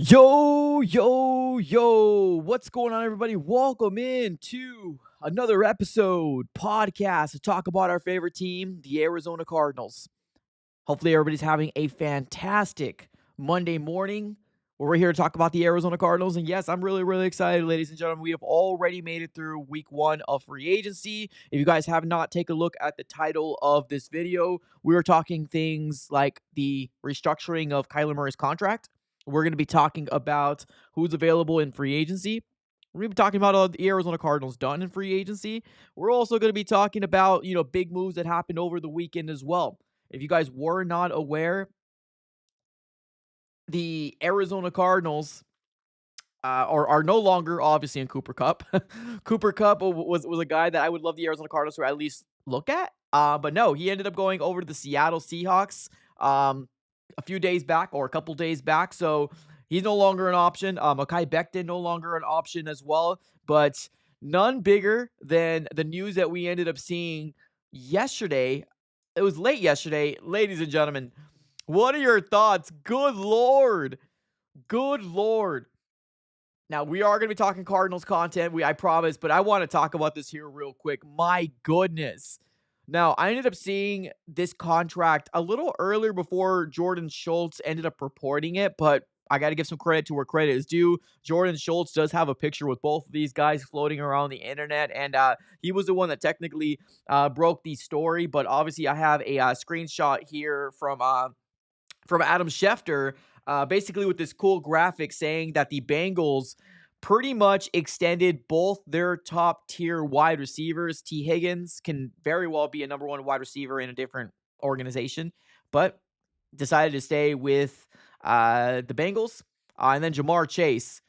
Yo, what's going on, everybody? Welcome in to another episode podcast to talk about our favorite team, the Arizona Cardinals. Hopefully, everybody's having a fantastic Monday morning. We're here to talk about the Arizona Cardinals. And yes, I'm really excited, ladies and gentlemen. We have already made it through week one of free agency. If you guys have not taken a look at the title of this video, we were talking things like the restructuring of Kyler Murray's contract. We're going to be talking about who's available in free agency. We're going to be talking about the Arizona Cardinals done in free agency. We're also going to be talking about, big moves that happened over the weekend as well. If you guys were not aware, the Arizona Cardinals are no longer obviously in Cooper Cup. Cooper Cup was a guy that I would love the Arizona Cardinals to at least look at. But no, he ended up going over to the Seattle Seahawks a few days back or a couple days back. So he's no longer an option. Mekhi Becton no longer an option as well. But none bigger than the news that we ended up seeing yesterday. It was late yesterday, ladies and gentlemen. What are your thoughts? Good Lord. Good Lord. Now, we are going to be talking Cardinals content, I promise, but I want to talk about this here real quick. My goodness. Now, I ended up seeing this contract a little earlier before Jordan Schultz ended up reporting it, but I got to give some credit to where credit is due. Jordan Schultz does have a picture with both of these guys floating around the internet, and he was the one that technically broke the story, but obviously I have a screenshot here from Adam Schefter, basically with this cool graphic saying that the Bengals pretty much extended both their top tier wide receivers. T. Higgins can very well be a number one wide receiver in a different organization, but decided to stay with the Bengals. And then Jamar Chase.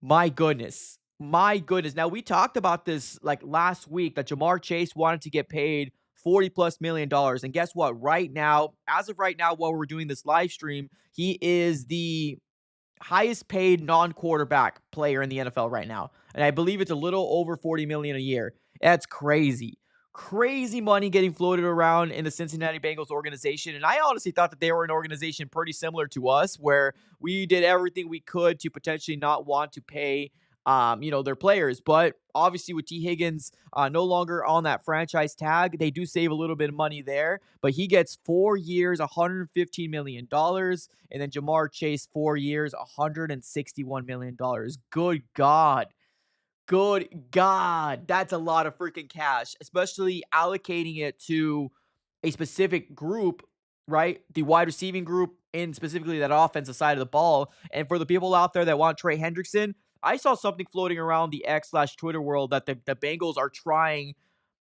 My goodness. My goodness. Now, we talked about this like last week that Jamar Chase wanted to get paid $40+ million. And guess what? Right now, as of right now, while we're doing this live stream, he is the highest paid non-quarterback player in the NFL right now. And I believe it's a little over $40 million a year. That's crazy. Crazy money getting floated around in the Cincinnati Bengals organization. And I honestly thought that they were an organization pretty similar to us, where we did everything we could to potentially not want to pay their players. But obviously with T. Higgins no longer on that franchise tag, they do save a little bit of money there. But he gets 4 years, $115 million. And then Jamar Chase, 4 years, $161 million. Good God. Good God. That's a lot of freaking cash, especially allocating it to a specific group, right? The wide receiving group, and specifically that offensive side of the ball. And for the people out there that want Trey Hendrickson, I saw something floating around the X/Twitter world that the Bengals are trying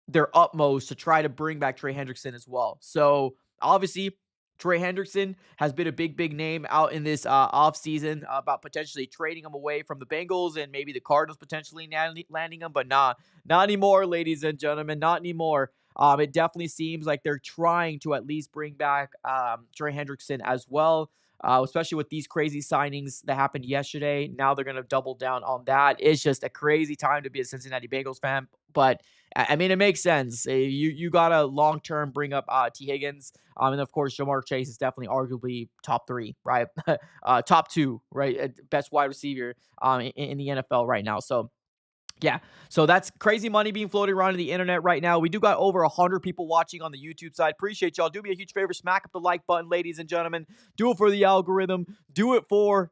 their utmost to try to bring back Trey Hendrickson as well. So obviously, Trey Hendrickson has been a big name out in this offseason about potentially trading him away from the Bengals and maybe the Cardinals potentially landing him. But not anymore, ladies and gentlemen, not anymore. It definitely seems like they're trying to at least bring back Trey Hendrickson as well. Especially with these crazy signings that happened yesterday. Now they're going to double down on that. It's just a crazy time to be a Cincinnati Bengals fan. But, I mean, it makes sense. You got to long-term bring up T. Higgins. And, of course, Jamar Chase is definitely arguably top 3, right? Top 2, right? Best wide receiver in the NFL right now. So, yeah, so that's crazy money being floated around in the internet right now. We do got over 100 people watching on the YouTube side. Appreciate y'all. Do me a huge favor. Smack up the like button, ladies and gentlemen. Do it for the algorithm. Do it for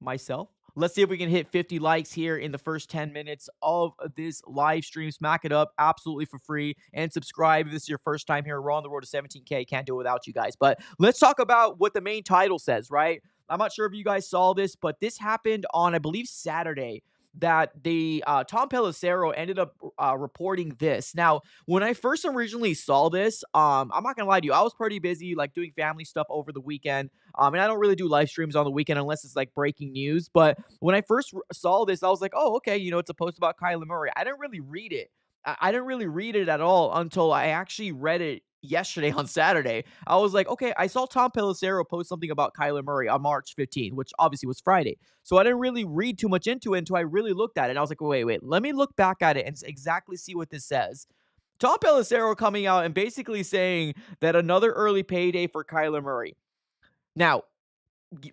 myself. Let's see if we can hit 50 likes here in the first 10 minutes of this live stream. Smack it up absolutely for free. And subscribe if this is your first time here. We're on the road to 17K. Can't do it without you guys. But let's talk about what the main title says, right? I'm not sure if you guys saw this, but this happened on, I believe, Saturday, that the Tom Pelissero ended up reporting this. Now, when I first originally saw this, I'm not gonna lie to you, I was pretty busy like doing family stuff over the weekend, and I don't really do live streams on the weekend unless it's like breaking news. But when I first saw this, I was like, oh, okay, it's a post about Kyler Murray. I didn't really read it. I didn't really read it at all until I actually read it yesterday on Saturday. I was like, okay, I saw Tom Pelissero post something about Kyler Murray on March 15th, which obviously was Friday. So I didn't really read too much into it until I really looked at it. And I was like, wait, let me look back at it and exactly see what this says. Tom Pelissero coming out and basically saying that another early payday for Kyler Murray. Now,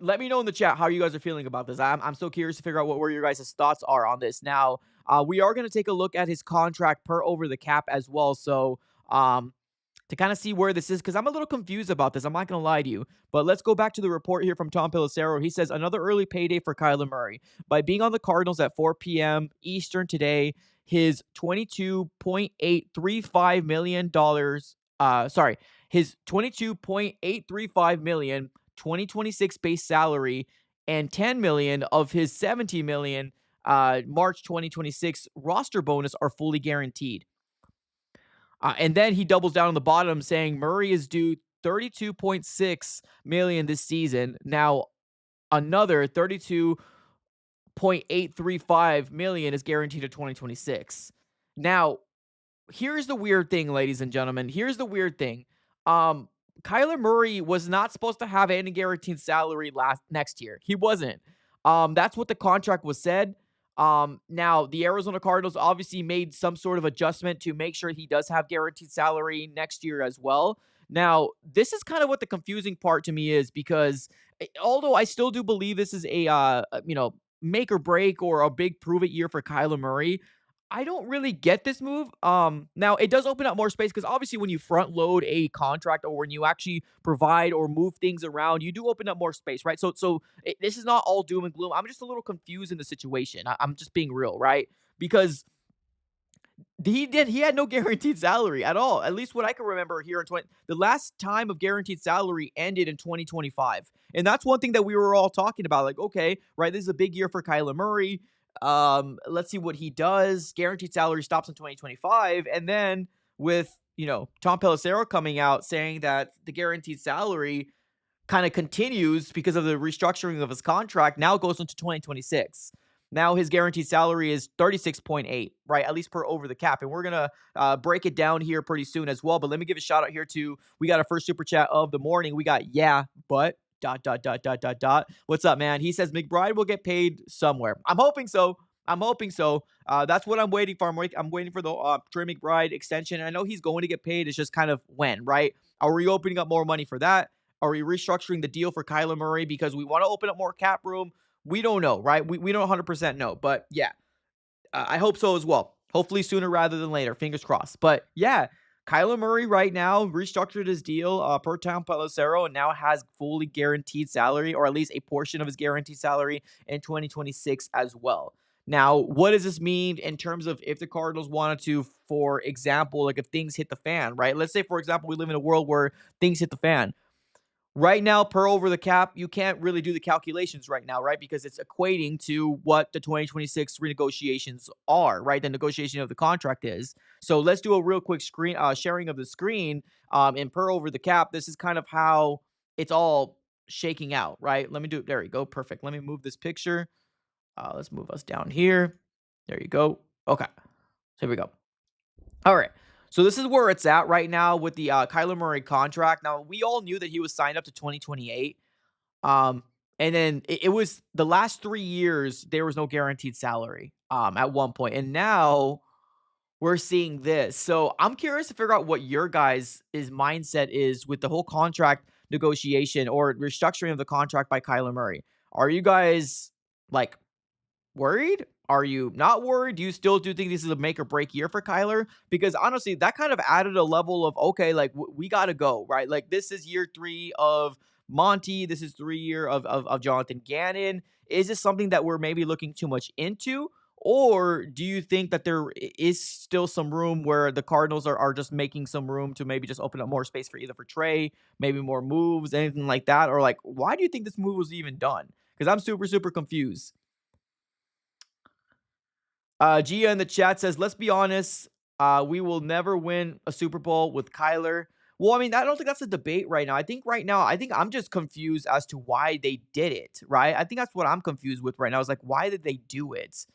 let me know in the chat how you guys are feeling about this. I'm so curious to figure out where your guys' thoughts are on this. Now, we are going to take a look at his contract per over the cap as well. So, to kind of see where this is, because I'm a little confused about this. I'm not going to lie to you. But let's go back to the report here from Tom Pelissero. He says another early payday for Kyler Murray. By being on the Cardinals at 4 p.m. Eastern today, his $22.835 million, his $22.835 million 2026 base salary and $10 million of his $17 million March 2026 roster bonus are fully guaranteed. And then he doubles down on the bottom saying Murray is due 32.6 million this season. Now another 32.835 million is guaranteed to 2026. Now, here's the weird thing, ladies and gentlemen. Here's the weird thing. Kyler Murray was not supposed to have any guaranteed salary next year. He wasn't. That's what the contract was said. Now the Arizona Cardinals obviously made some sort of adjustment to make sure he does have guaranteed salary next year as well. Now, this is kind of what the confusing part to me is, because although I still do believe this is a make or break or a big prove it year for Kyler Murray, I don't really get this move. Now it does open up more space, because obviously when you front load a contract or when you actually provide or move things around, you do open up more space, right? This is not all doom and gloom. I'm just a little confused in the situation. I'm just being real, right? Because he had no guaranteed salary at all. At least what I can remember here in the last time of guaranteed salary ended in 2025. And that's one thing that we were all talking about. Like, okay, right, this is a big year for Kyler Murray. Let's see what he does. Guaranteed salary stops in 2025. And then with, Tom Pelissero coming out saying that the guaranteed salary kind of continues because of the restructuring of his contract, now it goes into 2026. Now his guaranteed salary is 36.8, right? At least per over the cap. And we're going to break it down here pretty soon as well. But let me give a shout out here to, we got our first super chat of the morning. We got, yeah, but ... What's up, man? He says McBride will get paid somewhere. I'm hoping so. That's what I'm waiting for. I'm waiting for the Trey McBride extension. And I know he's going to get paid. It's just kind of when, right? Are we opening up more money for that? Are we restructuring the deal for Kyler Murray because we want to open up more cap room? We don't know, right? We don't 100% know. But yeah, I hope so as well. Hopefully sooner rather than later. Fingers crossed. But yeah, Kyler Murray right now restructured his deal per Tom Pelissero and now has fully guaranteed salary, or at least a portion of his guaranteed salary in 2026 as well. Now, what does this mean in terms of if the Cardinals wanted to, for example, like if things hit the fan, right? Let's say, for example, we live in a world where things hit the fan. Right now, per over the cap, you can't really do the calculations right now, right? Because it's equating to what the 2026 renegotiations are, right? The negotiation of the contract is. So let's do a real quick screen sharing of the screen. And per over the cap, this is kind of how it's all shaking out, right? Let me do it. There you go. Perfect. Let me move this picture. Let's move us down here. There you go. Okay. So here we go. All right. So this is where it's at right now with the Kyler Murray contract. Now, we all knew that he was signed up to 2028. And then it was the last 3 years, there was no guaranteed salary at one point. And now we're seeing this. So I'm curious to figure out what your guys' mindset is with the whole contract negotiation or restructuring of the contract by Kyler Murray. Are you guys like worried? Are you not worried? Do you still think this is a make or break year for Kyler? Because honestly, that kind of added a level of, okay, like we got to go, right? Like this is year 3 of Monty. This is 3 year of Jonathan Gannon. Is this something that we're maybe looking too much into? Or do you think that there is still some room where the Cardinals are just making some room to maybe just open up more space for either for Trey, maybe more moves, anything like that? Or like, why do you think this move was even done? Because I'm super, super confused. Gia in the chat says, let's be honest, we will never win a Super Bowl with Kyler. Well, I mean, I don't think that's a debate right now. I think I'm just confused as to why they did it, right? I think that's what I'm confused with right now. Is like, why did they do it?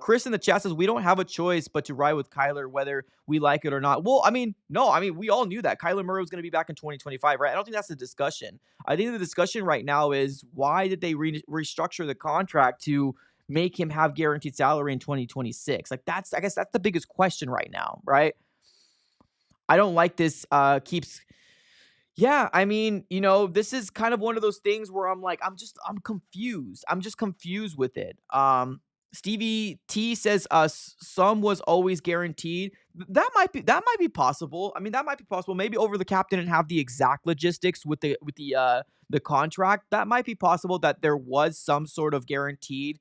Chris in the chat says, we don't have a choice but to ride with Kyler, whether we like it or not. Well, I mean, no, we all knew that Kyler Murray was going to be back in 2025, right? I don't think that's the discussion. I think the discussion right now is, why did they restructure the contract to make him have guaranteed salary in 2026? Like I guess that's the biggest question right now, right? I don't like this. Yeah, I mean, this is kind of one of those things where I'm confused. I'm just confused with it. Stevie T says some was always guaranteed. That might be possible. I mean, that might be possible. Maybe over the cap didn't have the exact logistics with the contract. That might be possible that there was some sort of guaranteed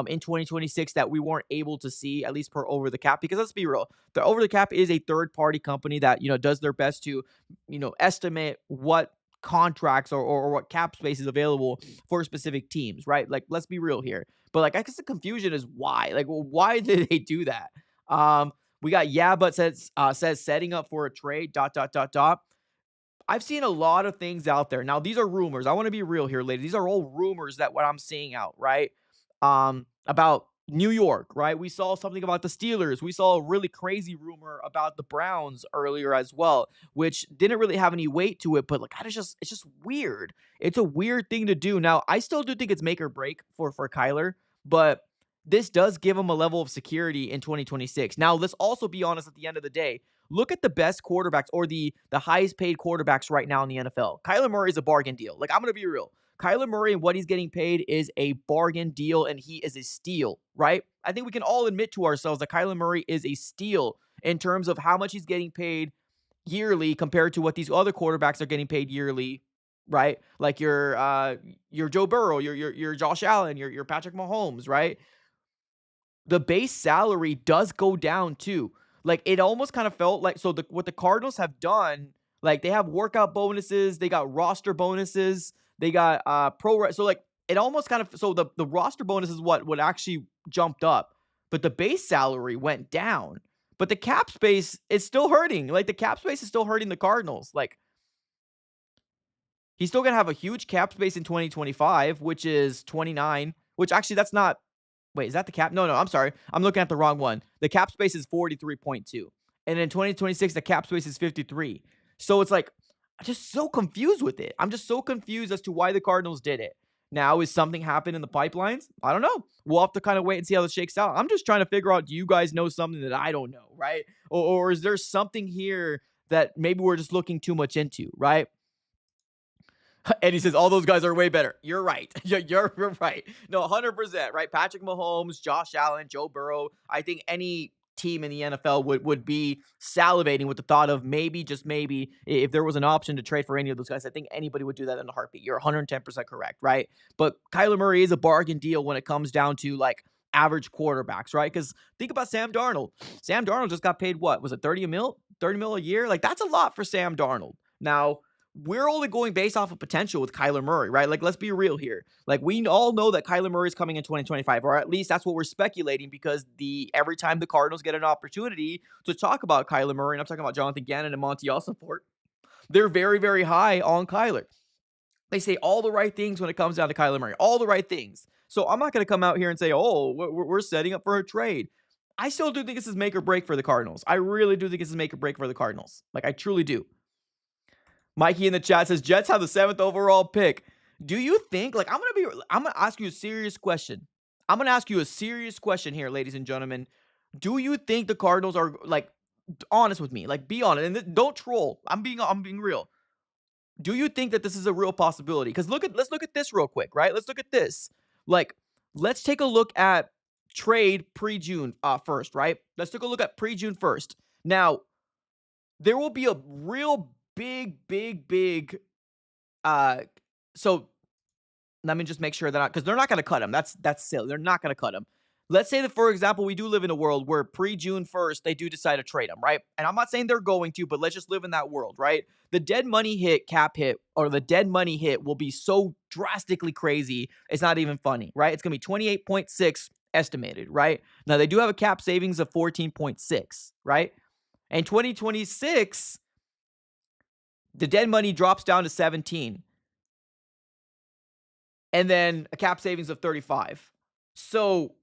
in 2026 that we weren't able to see, at least per over the cap, because let's be real, the over the cap is a third party company that does their best to estimate what contracts or what cap space is available for specific teams, right? Like, let's be real here. But like, I guess the confusion is why. Like, well, why did they do that? We got but says setting up for a trade. Dot dot dot dot. I've seen a lot of things out there. Now, these are rumors. I want to be real here, ladies. These are all rumors that what I'm seeing out, right? About New York, right? We saw something about the Steelers. We saw a really crazy rumor about the Browns earlier as well, which didn't really have any weight to it, but like it's just weird. It's a weird thing to do. Now, I still do think it's make or break for Kyler, but this does give him a level of security in 2026. Now, let's also be honest at the end of the day. Look at the best quarterbacks or the highest paid quarterbacks right now in the NFL. Kyler Murray is a bargain deal. Like, I'm going to be real. Kyler Murray and what he's getting paid is a bargain deal, and he is a steal, right? I think we can all admit to ourselves that Kyler Murray is a steal in terms of how much he's getting paid yearly compared to what these other quarterbacks are getting paid yearly, right? Like your Joe Burrow, your Josh Allen, your Patrick Mahomes, right? The base salary does go down too. Like, it almost kind of felt like, so what the Cardinals have done, like, they have workout bonuses, they got roster bonuses, they got so like it almost kind of, so the roster bonus is what actually jumped up, but the base salary went down. But the cap space is still hurting. Like, the cap space is still hurting the Cardinals. Like, he's still gonna have a huge cap space in 2025, which is 29, which actually that's not. Wait, is that the cap? No, I'm sorry. I'm looking at the wrong one. The cap space is 43.2. And in 2026, the cap space is 53. So it's like, I'm just so confused with it. I'm just so confused as to why the Cardinals did it. Now, is something happening in the pipelines? I don't know. We'll have to kind of wait and see how this shakes out. I'm just trying to figure out, do you guys know something that I don't know, right? Or is there something here that maybe we're just looking too much into, right? And he says, all those guys are way better. You're right. You're right. No, 100%, right? Patrick Mahomes, Josh Allen, Joe Burrow. I think any team in the NFL would be salivating with the thought of maybe, just maybe, if there was an option to trade for any of those guys. I think anybody would do that in a heartbeat. You're 110% correct, right? But Kyler Murray is a bargain deal when it comes down to like average quarterbacks, right? Because think about Sam Darnold. Sam Darnold just got paid what? Was it 30 mil a year? Like, that's a lot for Sam Darnold. Now, we're only going based off of potential with Kyler Murray, right? Like, let's be real here. Like, we all know that Kyler Murray is coming in 2025, or at least that's what we're speculating, because every time the Cardinals get an opportunity to talk about Kyler Murray, and I'm talking about Jonathan Gannon and Monty Ossenfort, they're very, very high on Kyler. They say all the right things when it comes down to Kyler Murray, all the right things. So I'm not going to come out here and say, oh, we're setting up for a trade. I still do think this is make or break for the Cardinals. I really do think this is make or break for the Cardinals. Like, I truly do. Mikey in the chat says, Jets have the 7th overall pick. Do you think, like, I'm going to ask you a serious question. I'm going to ask you a serious question here, ladies and gentlemen. Do you think the Cardinals are, like, honest with me? Like, be honest. And don't troll. I'm being real. Do you think that this is a real possibility? Because let's look at this real quick, right? Let's look at this. Like, let's take a look at trade pre-June first, right? Let's take a look at pre-June first. Now, there will be a real big so let me just make sure that, because they're not going to cut him. That's silly. They're not going to cut him. Let's say that, for example, we do live in a world where pre-June 1st, they do decide to trade him, right? And I'm not saying they're going to, but let's just live in that world, right? The dead money hit, cap hit, or the dead money hit will be so drastically crazy, it's not even funny, right? It's going to be 28.6 estimated, right? Now, they do have a cap savings of 14.6, right? And 2026, the dead money drops down to 17. And then a cap savings of 35. So,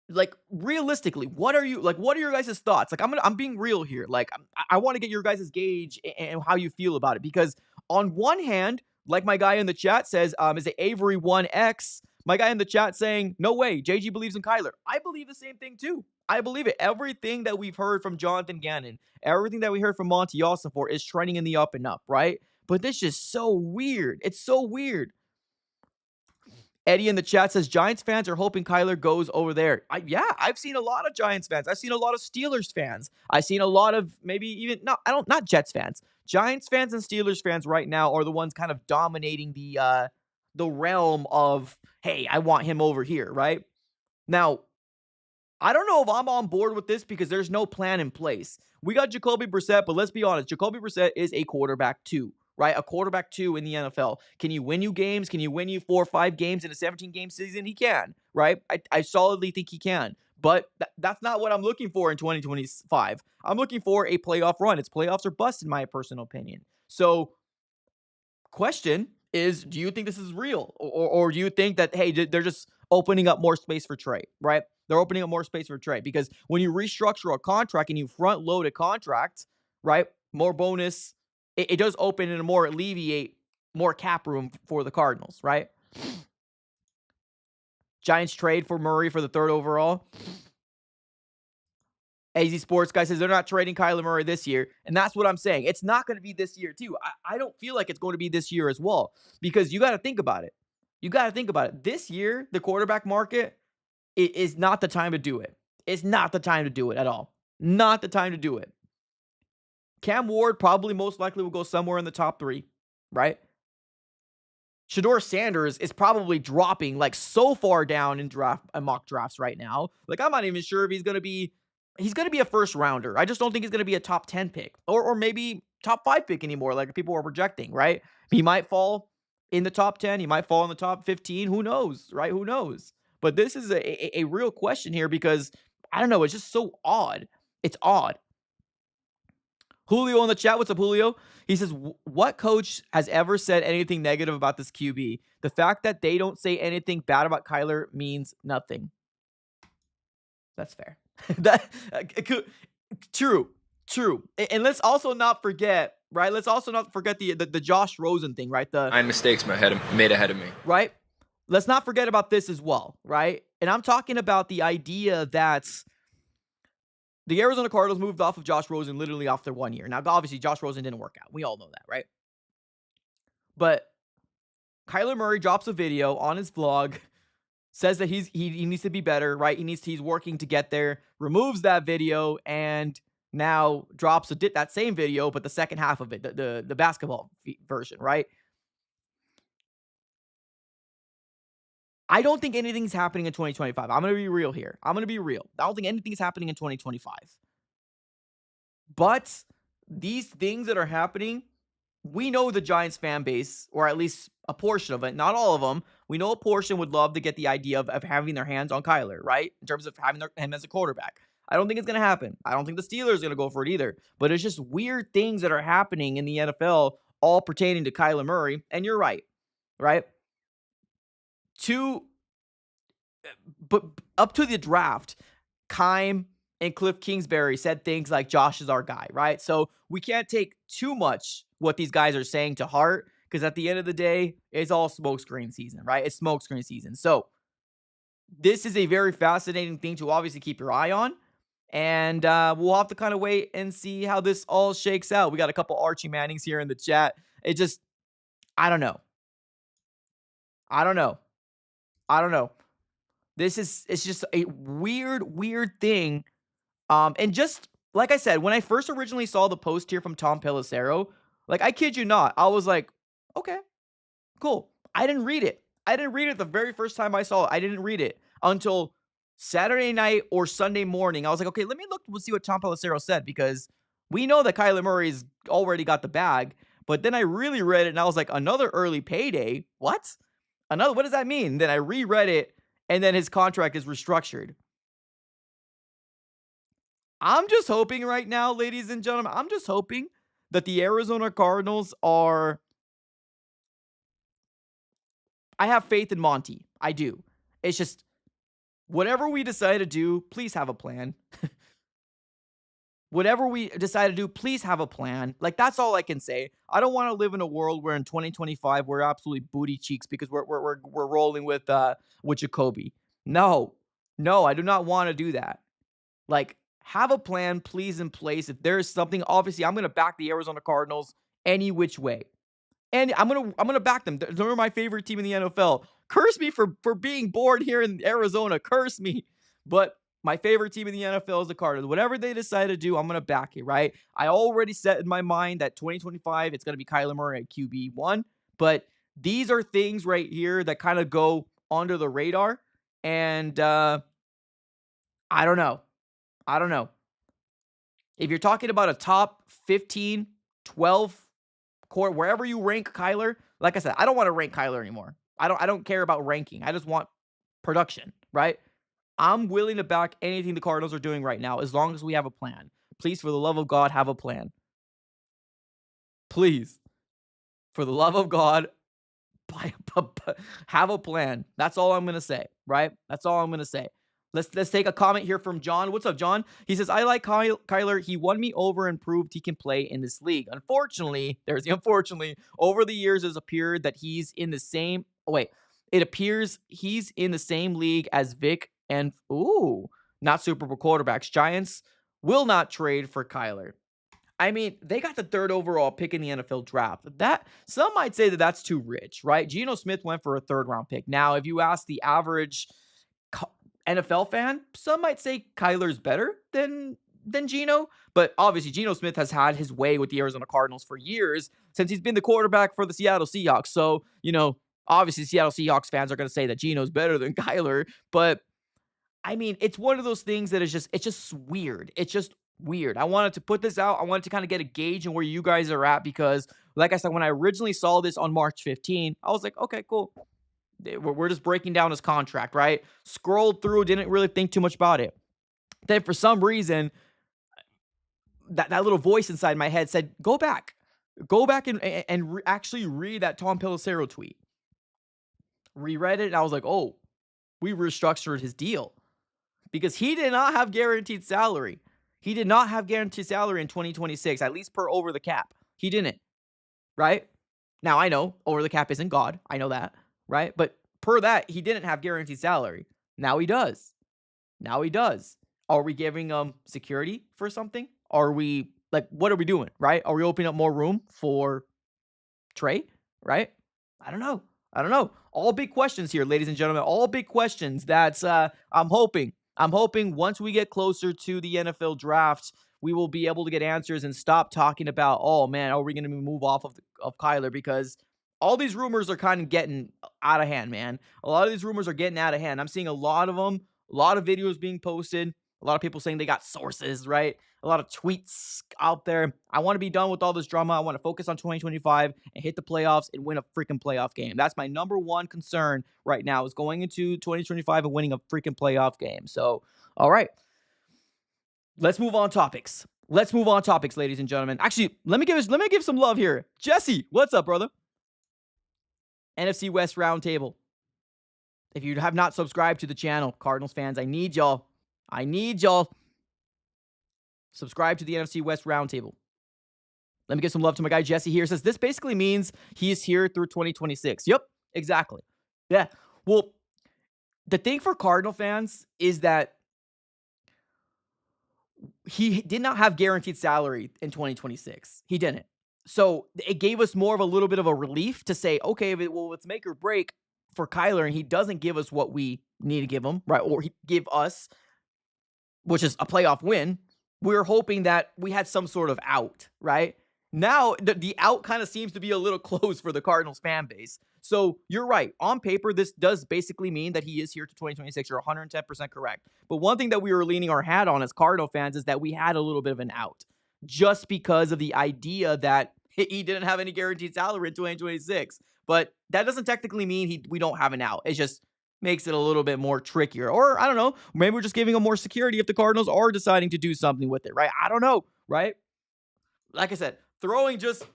like, realistically, what are your guys' thoughts? Like, I'm being real here. Like, I want to get your guys' gauge and how you feel about it, because on one hand, like my guy in the chat says, is it Avery 1X? My guy in the chat saying, no way, JG believes in Kyler. I believe the same thing too. I believe it. Everything that we've heard from Jonathan Gannon, everything that we heard from Monty Ossenfort is trending in the up and up, right? But this is just so weird. It's so weird. Eddie in the chat says Giants fans are hoping Kyler goes over there. Yeah, I've seen a lot of Giants fans. I've seen a lot of Steelers fans. I've seen a lot of maybe even not Jets fans. Giants fans and Steelers fans right now are the ones kind of dominating the realm of, hey, I want him over here, right? Now, I don't know if I'm on board with this because there's no plan in place. We got Jacoby Brissett, but let's be honest, Jacoby Brissett is a quarterback two, right? A quarterback two in the NFL. Can you win you games? Can you win you 4 or 5 games in a 17-game season? He can, right? I solidly think he can. But that's not what I'm looking for in 2025. I'm looking for a playoff run. It's playoffs or bust, in my personal opinion. So, question is, do you think this is real? Or do you think that, hey, they're just opening up more space for Trey, right? They're opening up more space for Trey because when you restructure a contract and you front load a contract, right? More bonus, it does open and more alleviate more cap room for the Cardinals, right? Giants trade for Murray for the 3rd overall. AZ Sports guy says they're not trading Kyler Murray this year. And that's what I'm saying. It's not going to be this year, too. I don't feel like it's going to be this year as well because you got to think about it. You got to think about it. This year, the quarterback market is not the time to do it. It's not the time to do it at all. Not the time to do it. Cam Ward probably most likely will go somewhere in the top 3, right? Shedeur Sanders is probably dropping like so far down in mock drafts right now. Like I'm not even sure if he's going to be a first rounder. I just don't think he's going to be a top 10 pick or maybe top 5 pick anymore like people are projecting, right? He might fall in the top 10, he might fall in the top 15, who knows, right? Who knows? But this is a real question here because I don't know, it's just so odd. It's odd. Julio in the chat. What's up, Julio? He says, what coach has ever said anything negative about this QB? The fact that they don't say anything bad about Kyler means nothing. That's fair. True. And let's also not forget, right? Let's also not forget the Josh Rosen thing, right? The 9 mistakes made ahead of me. Right? Let's not forget about this as well, right? And I'm talking about the idea that the Arizona Cardinals moved off of Josh Rosen literally off their 1 year. Now, obviously, Josh Rosen didn't work out. We all know that, right? But Kyler Murray drops a video on his vlog, says that he needs to be better, right? He's working to get there, removes that video, and now drops that same video, but the second half of it, the basketball version, right? I don't think anything's happening in 2025. I'm going to be real here. I don't think anything's happening in 2025. But these things that are happening, we know the Giants fan base, or at least a portion of it, not all of them, we know a portion would love to get the idea of having their hands on Kyler, right? In terms of having him as a quarterback. I don't think it's going to happen. I don't think the Steelers are going to go for it either. But it's just weird things that are happening in the NFL all pertaining to Kyler Murray. And you're right, right? But up to the draft, Keim and Cliff Kingsbury said things like Josh is our guy, right? So we can't take too much what these guys are saying to heart because at the end of the day, it's all smokescreen season, right? It's smokescreen season. So this is a very fascinating thing to obviously keep your eye on. And we'll have to kind of wait and see how this all shakes out. We got a couple Archie Mannings here in the chat. I don't know. It's just a weird thing. And just like I said, when I first originally saw the post here from Tom Pelissero, like I kid you not, I was like, okay, cool. I didn't read it. The very first time I saw it. I didn't read it until Saturday night or Sunday morning. I was like, okay, let me look. We'll see what Tom Pelissero said because we know that Kyler Murray's already got the bag. But then I really read it and I was like, another early payday? What? What does that mean? Then I reread it and then his contract is restructured. I'm just hoping right now, ladies and gentlemen, I'm just hoping that the Arizona Cardinals I have faith in Monty. I do. It's just, whatever we decide to do, please have a plan. Whatever we decide to do, please have a plan. Like, that's all I can say. I don't want to live in a world where in 2025 we're absolutely booty cheeks because we're rolling with Jacoby. No, I do not want to do that. Like, have a plan, please, in place. If there is something, obviously, I'm going to back the Arizona Cardinals any which way. And I'm gonna back them. They're my favorite team in the NFL. Curse me for being born here in Arizona. Curse me. But my favorite team in the NFL is the Cardinals. Whatever they decide to do, I'm gonna back it, right? I already set in my mind that 2025, it's gonna be Kyler Murray at QB1. But these are things right here that kind of go under the radar. And I don't know. I don't know. If you're talking about a top 15, 12 core, wherever you rank Kyler, like I said, I don't want to rank Kyler anymore. I don't care about ranking. I just want production, right? I'm willing to back anything the Cardinals are doing right now as long as we have a plan. Please, for the love of God, have a plan. Please, for the love of God, have a plan. That's all I'm gonna say, right? That's all I'm gonna say. Let's take a comment here from John. What's up, John? He says, I like Kyler. He won me over and proved he can play in this league. Unfortunately, there's the unfortunately, over the years it's appeared that he's in the same it appears he's in the same league as Vic and not Super Bowl quarterbacks. Giants will not trade for Kyler. I mean, they got the third overall pick in the NFL draft. That some might say that that's too rich, right? Geno Smith went for a third round pick. Now, if you ask the average NFL fan, some might say Kyler's better than Geno, but obviously Geno Smith has had his way with the Arizona Cardinals for years since he's been the quarterback for the Seattle Seahawks. So, obviously Seattle Seahawks fans are going to say that Geno's better than Kyler, but I mean, it's one of those things that it's just weird. It's just weird. I wanted to put this out. I wanted to kind of get a gauge on where you guys are at because, like I said, when I originally saw this on March 15, I was like, okay, cool. We're just breaking down his contract, right? Scrolled through, didn't really think too much about it. Then for some reason, that little voice inside my head said, go back and actually read that Tom Pelissero tweet. Reread it, and I was like, oh, we restructured his deal. Because he did not have guaranteed salary. He did not have guaranteed salary in 2026, at least per over the cap. He didn't, right? Now, I know over the cap isn't God. I know that, right? But per that, he didn't have guaranteed salary. Now he does. Are we giving security for something? Are we, what are we doing, right? Are we opening up more room for Trey, right? I don't know. All big questions here, ladies and gentlemen. All big questions that I'm hoping once we get closer to the NFL draft, we will be able to get answers and stop talking about, oh man, are we going to move off of Kyler? Because all these rumors are kind of getting out of hand, man. A lot of these rumors are getting out of hand. I'm seeing a lot of them, a lot of videos being posted, a lot of people saying they got sources, right? A lot of tweets out there. I want to be done with all this drama. I want to focus on 2025 and hit the playoffs and win a freaking playoff game. That's my number one concern right now, is going into 2025 and winning a freaking playoff game. So, all right. Let's move on topics. Ladies and gentlemen. Actually, let me give some love here. Jesse, what's up, brother? NFC West Roundtable. If you have not subscribed to the channel, Cardinals fans, I need y'all. Subscribe to the NFC West Roundtable. Let me give some love to my guy Jesse here. It says this basically means he is here through 2026. Yep, exactly. Yeah. Well, the thing for Cardinal fans is that he did not have guaranteed salary in 2026. He didn't. So it gave us more of a little bit of a relief to say, okay, well, it's make or break for Kyler, and he doesn't give us what we need to give him, right? Or he give us, which is a playoff win. We're hoping that we had some sort of out, right? Now, the out kind of seems to be a little close for the Cardinals fan base. So you're right. On paper, this does basically mean that he is here to 2026. You're 110% correct. But one thing that we were leaning our hat on as Cardinal fans is that we had a little bit of an out just because of the idea that he didn't have any guaranteed salary in 2026. But that doesn't technically mean we don't have an out. It just makes it a little bit more trickier. Or, I don't know, maybe we're just giving him more security if the Cardinals are deciding to do something with it, right? I don't know, right? Like I said, throwing just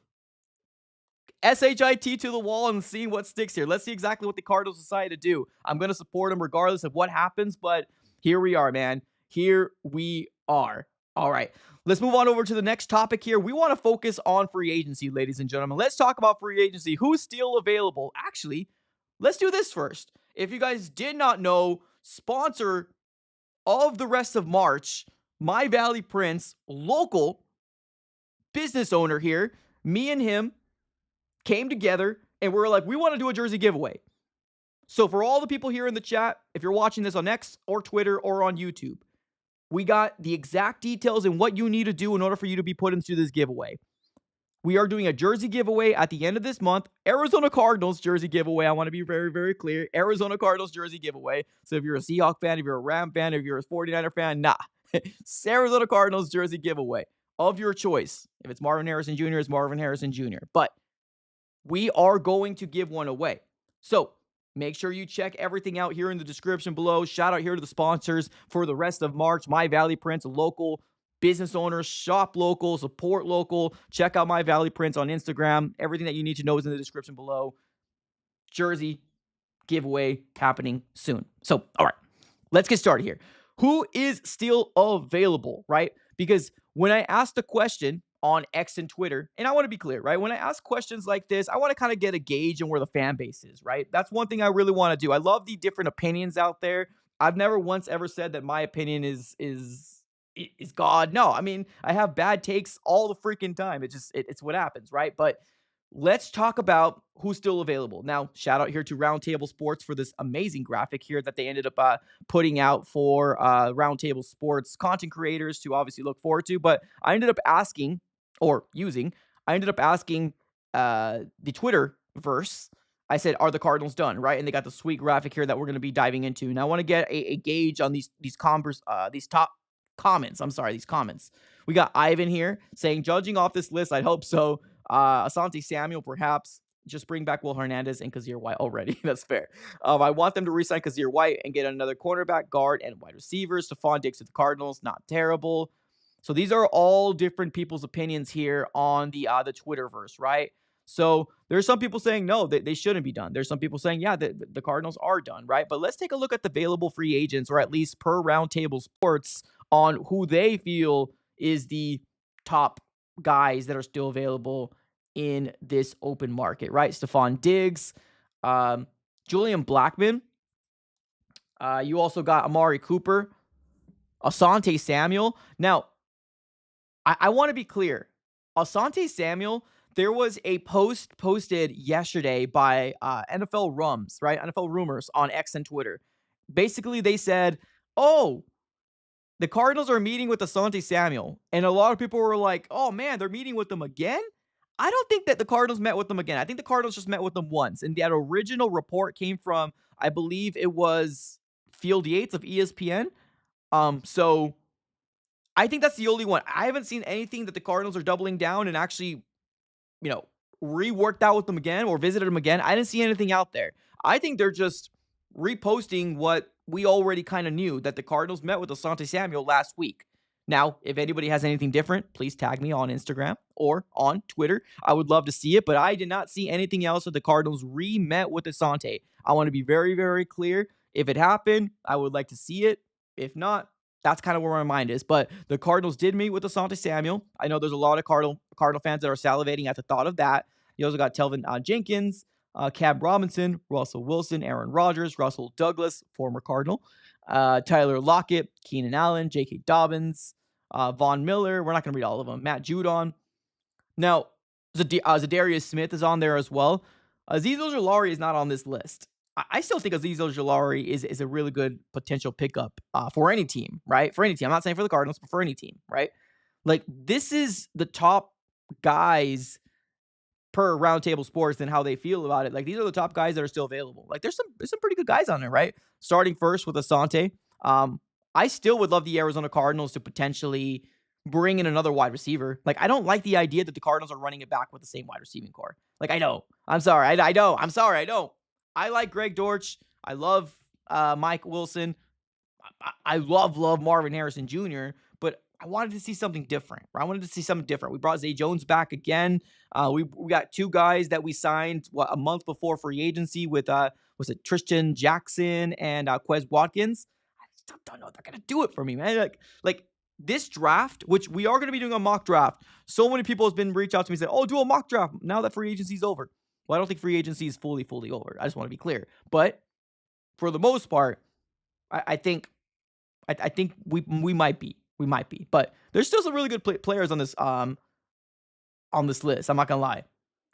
SHIT to the wall and seeing what sticks here. Let's see exactly what the Cardinals decide to do. I'm going to support them regardless of what happens, but here we are, man. Here we are. All right, let's move on over to the next topic here. We want to focus on free agency, ladies and gentlemen. Let's talk about free agency. Who's still available? Actually, let's do this first. If you guys did not know, sponsor of the rest of March, Myvalleyprints, local business owner here, me and him, came together and we were like, we want to do a jersey giveaway. So for all the people here in the chat, if you're watching this on X or Twitter or on YouTube, we got the exact details and what you need to do in order for you to be put into this giveaway. We are doing a jersey giveaway at the end of this month. Arizona Cardinals jersey giveaway. I want to be very, very clear. Arizona Cardinals jersey giveaway. So if you're a Seahawk fan, if you're a Ram fan, if you're a 49er fan, nah. It's Arizona Cardinals jersey giveaway of your choice. If it's Marvin Harrison Jr., it's Marvin Harrison Jr. But we are going to give one away. So make sure you check everything out here in the description below. Shout out here to the sponsors for the rest of March. Myvalleyprints, local business owners, shop local, support local. Check out Myvalleyprints on Instagram. Everything that you need to know is in the description below. Jersey giveaway happening soon. So, all right, let's get started here. Who is still available, right? Because when I asked the question on X and Twitter, and I want to be clear, right? When I ask questions like this, I want to kind of get a gauge on where the fan base is, right? That's one thing I really want to do. I love the different opinions out there. I've never once ever said that my opinion is God. No, I mean, I have bad takes all the freaking time. It's what happens, right? But let's talk about who's still available. Now, shout out here to Roundtable Sports for this amazing graphic here that they ended up putting out for Roundtable Sports content creators to obviously look forward to. But I ended up asking, the Twitter verse. I said, are the Cardinals done, right? And they got the sweet graphic here that we're going to be diving into. Now, I want to get a gauge on these top comments. These comments. We got Ivan here saying, judging off this list, I'd hope so. Asante Samuel, perhaps. Just bring back Will Hernandez and Kazir White already. That's fair. I want them to re-sign Kazir White and get another cornerback, guard, and wide receivers. Stephon Diggs with the Cardinals, not terrible. So these are all different people's opinions here on the Twitterverse, right? So there's some people saying no, they shouldn't be done. There's some people saying, yeah, the Cardinals are done, right? But let's take a look at the available free agents, or at least per Roundtable Sports, on who they feel is the top guys that are still available in this open market, right? Stephon Diggs, Julian Blackmon. You also got Amari Cooper, Asante Samuel. Now, I want to be clear. Asante Samuel, there was a post posted yesterday by NFL Rums, right? NFL Rumors on X and Twitter. Basically, they said, oh, the Cardinals are meeting with Asante Samuel. And a lot of people were like, oh, man, they're meeting with them again? I don't think that the Cardinals met with them again. I think the Cardinals just met with them once. And that original report came from, I believe it was Field Yates of ESPN. So I think that's the only one. I haven't seen anything that the Cardinals are doubling down and actually, reworked out with them again or visited them again. I didn't see anything out there. I think they're just reposting what we already kind of knew, that the Cardinals met with Asante Samuel last week. Now, if anybody has anything different, please tag me on Instagram or on Twitter. I would love to see it, but I did not see anything else that the Cardinals re-met with Asante. I want to be very, very clear. If it happened, I would like to see it. If not, that's kind of where my mind is. But the Cardinals did meet with Asante Samuel. I know there's a lot of Cardinal fans that are salivating at the thought of that. You also got Telvin Jenkins, Cam Robinson, Russell Wilson, Aaron Rodgers, Russell Douglas, former Cardinal, Tyler Lockett, Keenan Allen, J.K. Dobbins, Von Miller. We're not going to read all of them. Matt Judon. Now, Zadarius Smith is on there as well. Azeez Ojulari is not on this list. I still think Azeez Ojulari is a really good potential pickup for any team, right? For any team. I'm not saying for the Cardinals, but for any team, right? Like, this is the top guys per Roundtable Sports and how they feel about it. Like, these are the top guys that are still available. Like, there's some pretty good guys on there, right? Starting first with Asante. I still would love the Arizona Cardinals to potentially bring in another wide receiver. Like, I don't like the idea that the Cardinals are running it back with the same wide receiving core. Like, I know. I'm sorry. I don't. I'm sorry. I don't. I like Greg Dortch. I love Mike Wilson. I love Marvin Harrison Jr., but I wanted to see something different. I wanted to see something different. We brought Zay Jones back again. We got two guys that we signed a month before free agency with, was it Tristan Jackson and Quez Watkins? I still don't know if they're going to do it for me, man. Like this draft, which we are going to be doing a mock draft. So many people have been reached out to me and said, oh, do a mock draft now that free agency is over. Well, I don't think free agency is fully over. I just want to be clear. But for the most part, I think we might be. We might be. But there's still some really good players on this list. I'm not gonna lie.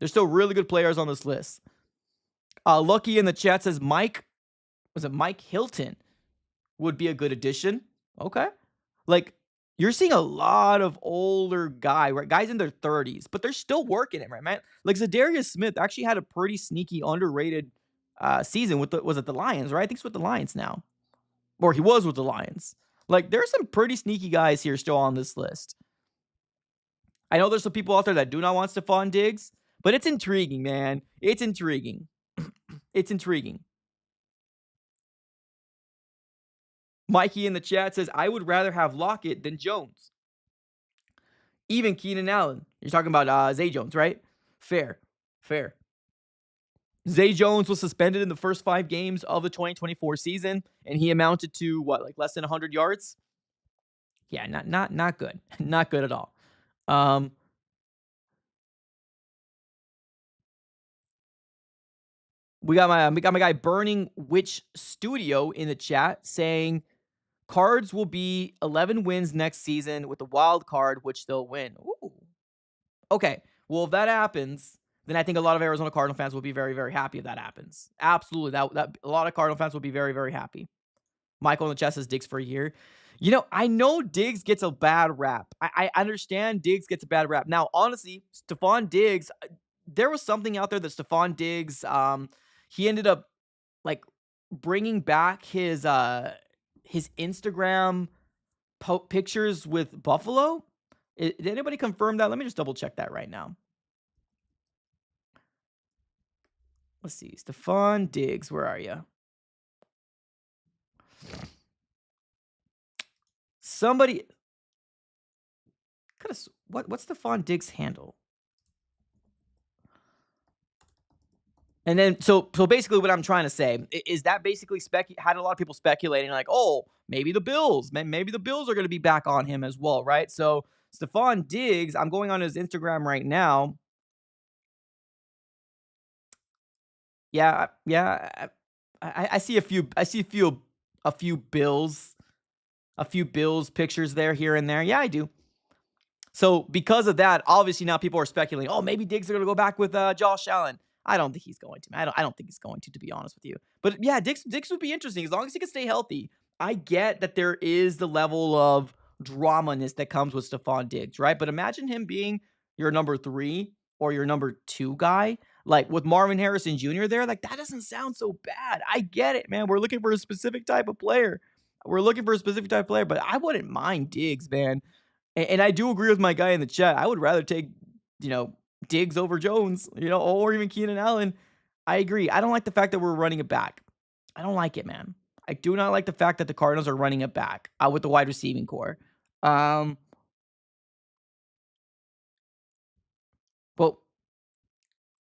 There's still really good players on this list. Lucky in the chat says Mike Hilton would be a good addition. Okay. Like, you're seeing a lot of older right? Guys in their 30s, but they're still working it, right, man? Like Zadarius Smith actually had a pretty sneaky underrated season with was it the Lions, right? I think it's with the Lions now. Or he was with the Lions. Like, there's some pretty sneaky guys here still on this list. I know there's some people out there that do not want Stephon Diggs, but it's intriguing, man. It's intriguing. It's intriguing. Mikey in the chat says, I would rather have Lockett than Jones. Even Keenan Allen. You're talking about Zay Jones, right? Fair. Zay Jones was suspended in the first 5 games of the 2024 season, and he amounted to, like less than 100 yards? Yeah, not good. Not good at all. We got my guy Burning Witch Studio in the chat saying Cards will be 11 wins next season with the wild card, which they'll win. Ooh. Okay. Well, if that happens, then I think a lot of Arizona Cardinal fans will be very, very happy if that happens. Absolutely. That a lot of Cardinal fans will be very, very happy. Michael in the chat says Diggs for a year. You know, I know Diggs gets a bad rap. I understand Diggs gets a bad rap. Now, honestly, Stephon Diggs, there was something out there that Stephon Diggs, he ended up like bringing back his Instagram pictures with Buffalo. Did anybody confirm that? Let me just double check that right now. Let's see. Stephon Diggs, where are you? Somebody. What's Stephon Diggs' handle? And then, so basically what I'm trying to say is that basically had a lot of people speculating like, oh, maybe the Bills are going to be back on him as well, right? So Stephon Diggs, I'm going on his Instagram right now. Yeah. I see a few Bills pictures there, here and there. Yeah, I do. So because of that, obviously now people are speculating, oh, maybe Diggs are going to go back with Josh Allen. I don't think he's going to. I don't think he's going to be honest with you. But yeah, Diggs would be interesting as long as he can stay healthy. I get that there is the level of drama-ness that comes with Stephon Diggs, right? But imagine him being your number 3 or your number 2 guy, like with Marvin Harrison Jr. there. Like, that doesn't sound so bad. I get it, man. We're looking for a specific type of player. But I wouldn't mind Diggs, man. And I do agree with my guy in the chat. I would rather take, Diggs over Jones, or even Keenan Allen. I agree. I don't like the fact that we're running it back. I don't like it, man. I do not like the fact that the Cardinals are running it back with the wide receiving core. But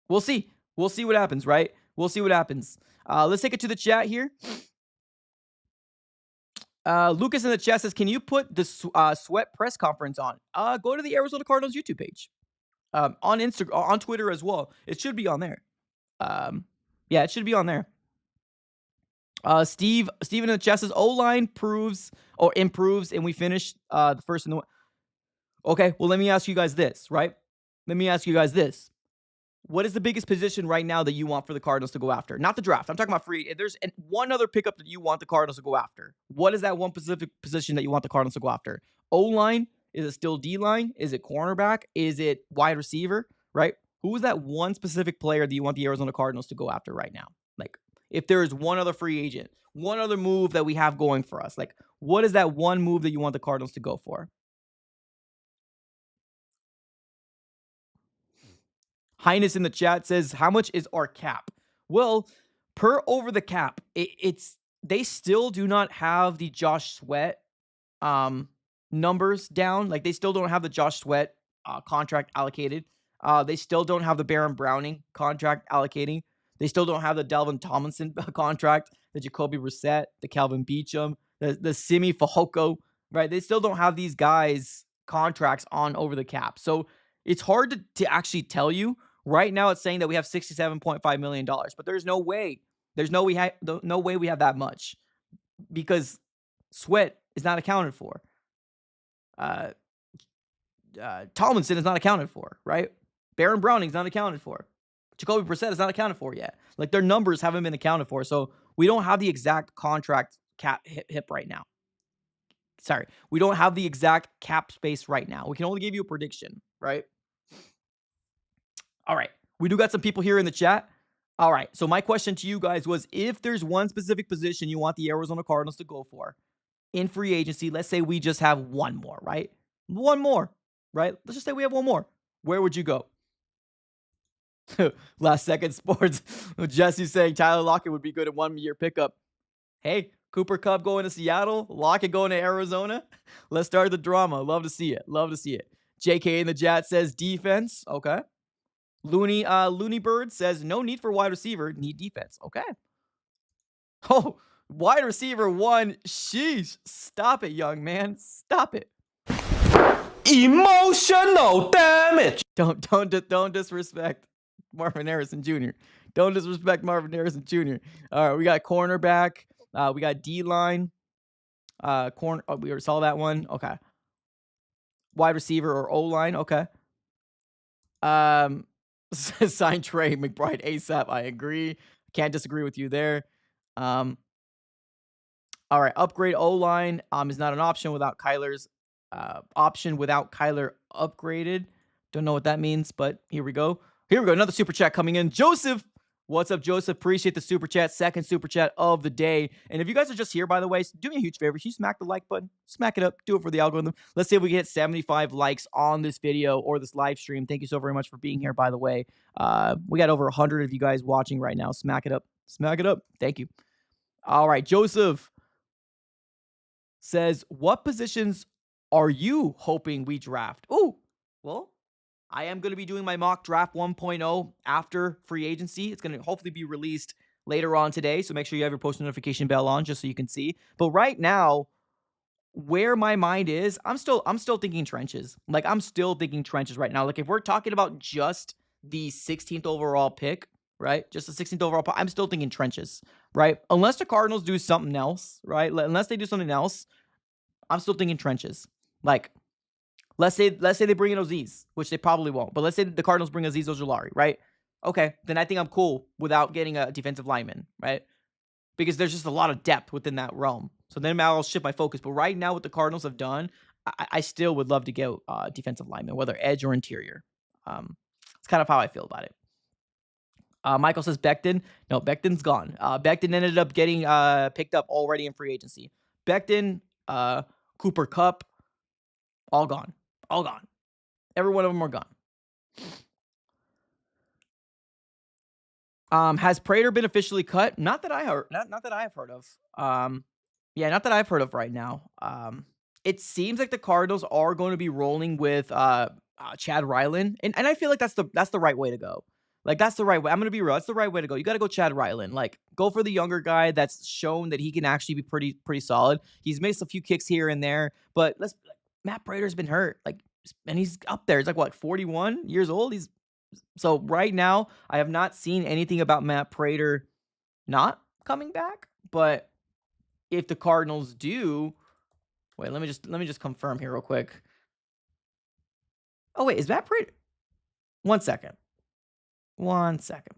we'll see. We'll see what happens, right? We'll see what happens. Let's take it to the chat here. Lucas in the chat says, can you put the Sweat press conference on? Go to the Arizona Cardinals YouTube page. On Instagram, on Twitter as well. It should be on there. Yeah, it should be on there. Steven in the chat says O-line improves, and we finish the first in the. Okay, well, let me ask you guys this, right? What is the biggest position right now that you want for the Cardinals to go after? Not the draft. I'm talking about free. If there's one other pickup that you want the Cardinals to go after, what is that one specific position that you want the Cardinals to go after? O-line? Is it still D-line? Is it cornerback? Is it wide receiver? Right? Who is that one specific player that you want the Arizona Cardinals to go after right now? Like, if there is one other free agent, one other move that we have going for us, like, what is that one move that you want the Cardinals to go for? Highness in the chat says, how much is our cap? Well, per over the cap, they still do not have the Josh Sweat numbers down. Like, they still don't have the Josh Sweat contract allocated. They still don't have the Baron Browning contract allocating. They still don't have the Dalvin Tomlinson contract, the Jacoby Brissett, the Calvin Beachum, the Simi Fehoko, right? They still don't have these guys' contracts on over the cap. So it's hard to actually tell you. Right now, it's saying that we have $67.5 million, but there's no way. There's no way we have that much because Sweat is not accounted for. Tomlinson is not accounted for, right? Baron Browning is not accounted for. Jacoby Brissett is not accounted for yet. Like, their numbers haven't been accounted for. So we don't have the exact contract cap hip right now. Sorry, we don't have the exact cap space right now. We can only give you a prediction, right? All right. We do got some people here in the chat. All right. So my question to you guys was, if there's one specific position you want the Arizona Cardinals to go for in free agency, let's say we just have one more, right? One more, right? Let's just say we have one more. Where would you go? Last Second Sports. Jesse saying Tyler Lockett would be good at 1 year pickup. Hey, Cooper Kupp going to Seattle, Lockett going to Arizona. Let's start the drama. Love to see it. Love to see it. JK in the chat says defense. Okay. Looney Bird says no need for wide receiver, need defense. Okay. Oh, wide receiver 1. Sheesh. Stop it, young man. Stop it. Emotional damage. Don't disrespect Marvin Harrison Jr. Don't disrespect Marvin Harrison Jr. All right, we got cornerback. We got D-line. Corner. Oh, we already saw that one. Okay. Wide receiver or O-line. Okay. Sign Trey McBride ASAP. I agree. Can't disagree with you there. All right. Upgrade O-line is not an option without Kyler's Kyler upgraded. Don't know what that means, but here we go. Another super chat coming in. Joseph. What's up, Joseph? Appreciate the super chat. Second super chat of the day. And if you guys are just here, by the way, do me a huge favor. Can you smack the like button? Smack it up. Do it for the algorithm. Let's see if we can hit 75 likes on this video or this live stream. Thank you so very much for being here, by the way. We got over 100 of you guys watching right now. Smack it up. Smack it up. Thank you. All right. Joseph says, what positions are you hoping we draft? Oh, well, I am going to be doing my mock draft 1.0 after free agency. It's going to hopefully be released later on today, so make sure you have your post notification bell on just so you can see. But right now, where my mind is, I'm still thinking trenches. Like, I'm still thinking trenches right now. Like, if we're talking about just the 16th overall pick, right? Just the 16th overall pick, I'm still thinking trenches, right? Unless the Cardinals do something else, right? Unless they do something else, I'm still thinking trenches. Like, let's say they bring in Azeez, which they probably won't. But let's say the Cardinals bring Azeez Ojulari, right? Okay, then I think I'm cool without getting a defensive lineman, right? Because there's just a lot of depth within that realm. So then I'll shift my focus. But right now, what the Cardinals have done, I still would love to get defensive lineman, whether edge or interior. It's kind of how I feel about it. Michael says Becton. No, Becton's gone. Becton ended up getting picked up already in free agency. Becton, Cooper Kupp, all gone. All gone. Every one of them are gone. Has Prater been officially cut? Not that I heard. Not that I have heard of. Yeah, not that I've heard of right now. It seems like the Cardinals are going to be rolling with Chad Ryland, and I feel like that's the right way to go. Like, that's the right way. I'm gonna be real. That's the right way to go. You got to go Chad Ryland. Like, go for the younger guy that's shown that he can actually be pretty solid. He's missed a few kicks here and there, but Matt Prater's been hurt. Like, and he's up there. He's like, what, 41 years old? So right now, I have not seen anything about Matt Prater not coming back. But if the Cardinals do, wait, let me just confirm here real quick. Oh wait, is Matt Prater? 1 second. 1 second.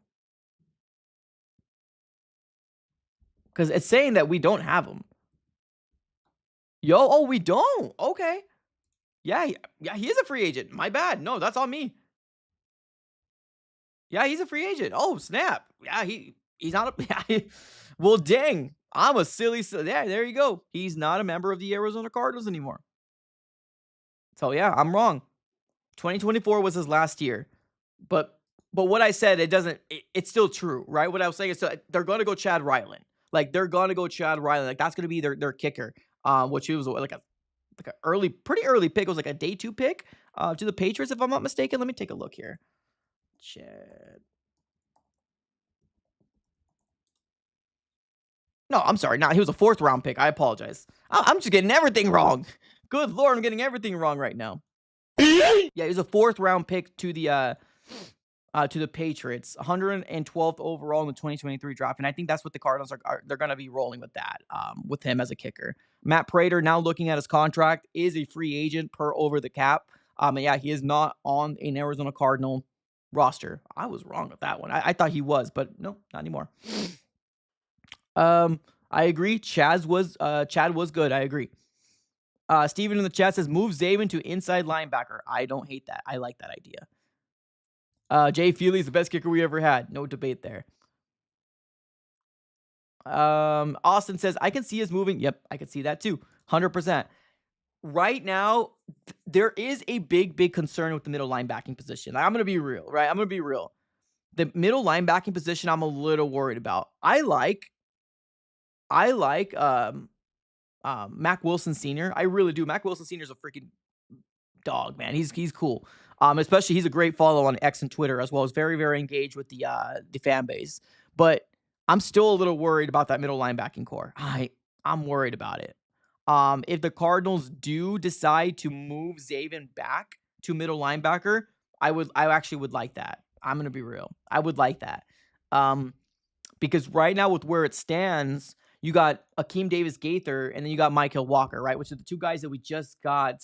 Because it's saying that we don't have him. Oh, we don't. Okay. Yeah, he is a free agent. My bad. No, that's on me. Yeah, he's a free agent. Oh, snap. Yeah, he's not a... Well, dang. I'm a silly... Yeah, there you go. He's not a member of the Arizona Cardinals anymore. So, yeah, I'm wrong. 2024 was his last year. But what I said, it's still true, right? What I was saying is they're going to go Chad Ryland. Like, they're going to go Chad Ryland. Like, that's going to be their kicker, which was like a pretty early pick. It was like a day 2 pick to the Patriots, if I'm not mistaken. Let me take a look here. Chad. No, I'm sorry. He was a 4th round pick. I apologize. I'm just getting everything wrong. Good Lord, I'm getting everything wrong right now. Yeah, he was a 4th round pick to the Patriots, 112th overall in the 2023 draft, and I think that's what the Cardinals they're going to be rolling with that, with him as a kicker. Matt Prater, now looking at his contract, is a free agent per over the cap. And yeah, he is not on an Arizona Cardinal roster. I was wrong with that one. I thought he was, but no, not anymore. I agree. Chad was good. I agree. Steven in the chat says move Zaven to inside linebacker. I don't hate that. I like that idea. Jay Feely's the best kicker we ever had. No debate there. Austin says I can see us moving. Yep, I can see that too. 100%. Right now, there is a big concern with the middle linebacking position. I'm going to be real, right? I'm going to be real. The middle linebacking position, I'm a little worried about. I like Mac Wilson Sr. I really do. Mac Wilson Sr. is a freaking dog, man. He's cool. Especially he's a great follow on X and Twitter as well as very engaged with the fan base. But I'm still a little worried about that middle linebacking core. I'm worried about it. If the Cardinals do decide to move Zaven back to middle linebacker, I actually would like that. I'm gonna be real. I would like that. Because right now with where it stands, you got Akeem Davis Gaither and then you got Michael Walker, right? Which are the two guys that we just got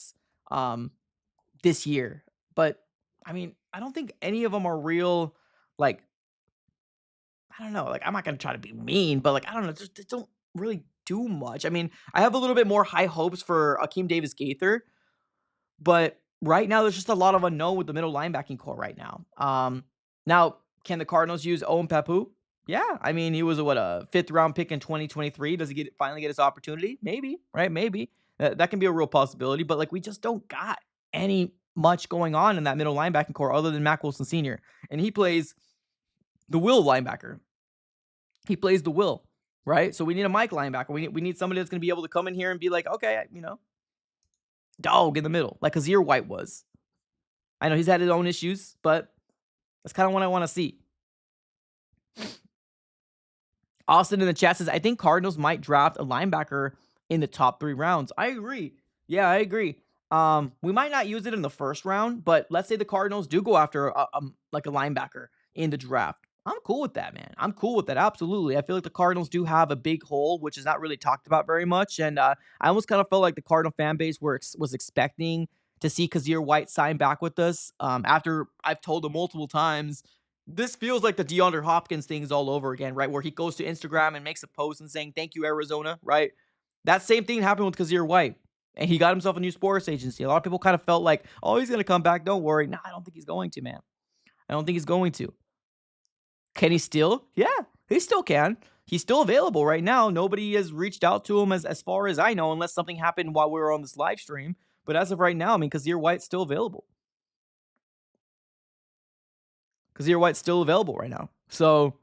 this year. But I mean, I don't think any of them are real, like, I don't know, like, I'm not gonna try to be mean, but like, I don't know, just they don't really do much. I mean, I have a little bit more high hopes for Akeem Davis Gaither, but right now there's just a lot of unknown with the middle linebacking core right now. Now, can the Cardinals use Owen Papu? Yeah, I mean, he was a 5th round pick in 2023. Does he finally get his opportunity? Maybe, right? Maybe. That can be a real possibility, but like we just don't got any much going on in that middle linebacking core other than Mac Wilson Sr. And he plays the will linebacker. He plays the will, right? So we need a Mike linebacker. We need somebody that's going to be able to come in here and be like, okay, dog in the middle, like Kazir White was. I know he's had his own issues, but that's kind of what I want to see. Austin in the chat says, I think Cardinals might draft a linebacker in the top 3 rounds. I agree. Yeah, I agree. We might not use it in the first round, but let's say the Cardinals do go after a linebacker in the draft. I'm cool with that, man. I'm cool with that. Absolutely. I feel like the Cardinals do have a big hole, which is not really talked about very much. And I almost kind of felt like the Cardinal fan base was expecting to see Kazir White sign back with us. After I've told them multiple times, this feels like the DeAndre Hopkins things all over again, right? Where he goes to Instagram and makes a post and saying, thank you, Arizona, right? That same thing happened with Kazir White. And he got himself a new sports agency. A lot of people kind of felt like, oh, he's going to come back. Don't worry. No, I don't think he's going to, man. I don't think he's going to. Can he still? Yeah, he still can. He's still available right now. Nobody has reached out to him as far as I know, unless something happened while we were on this live stream. But as of right now, I mean, Kazir White's still available. Kazir White's still available right now. So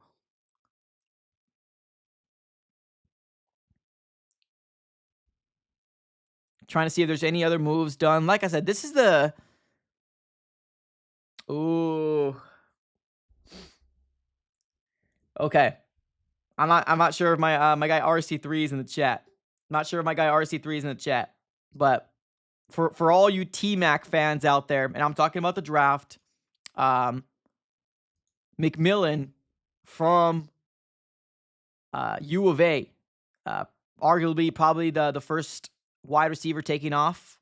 trying to see if there's any other moves done. Like I said, this is the... Ooh. Okay. I'm not sure if my guy RC3 is in the chat. Not sure if my guy RC3 is in the chat. But for all you T-Mac fans out there, and I'm talking about the draft, McMillan from U of A, arguably probably the first wide receiver taking off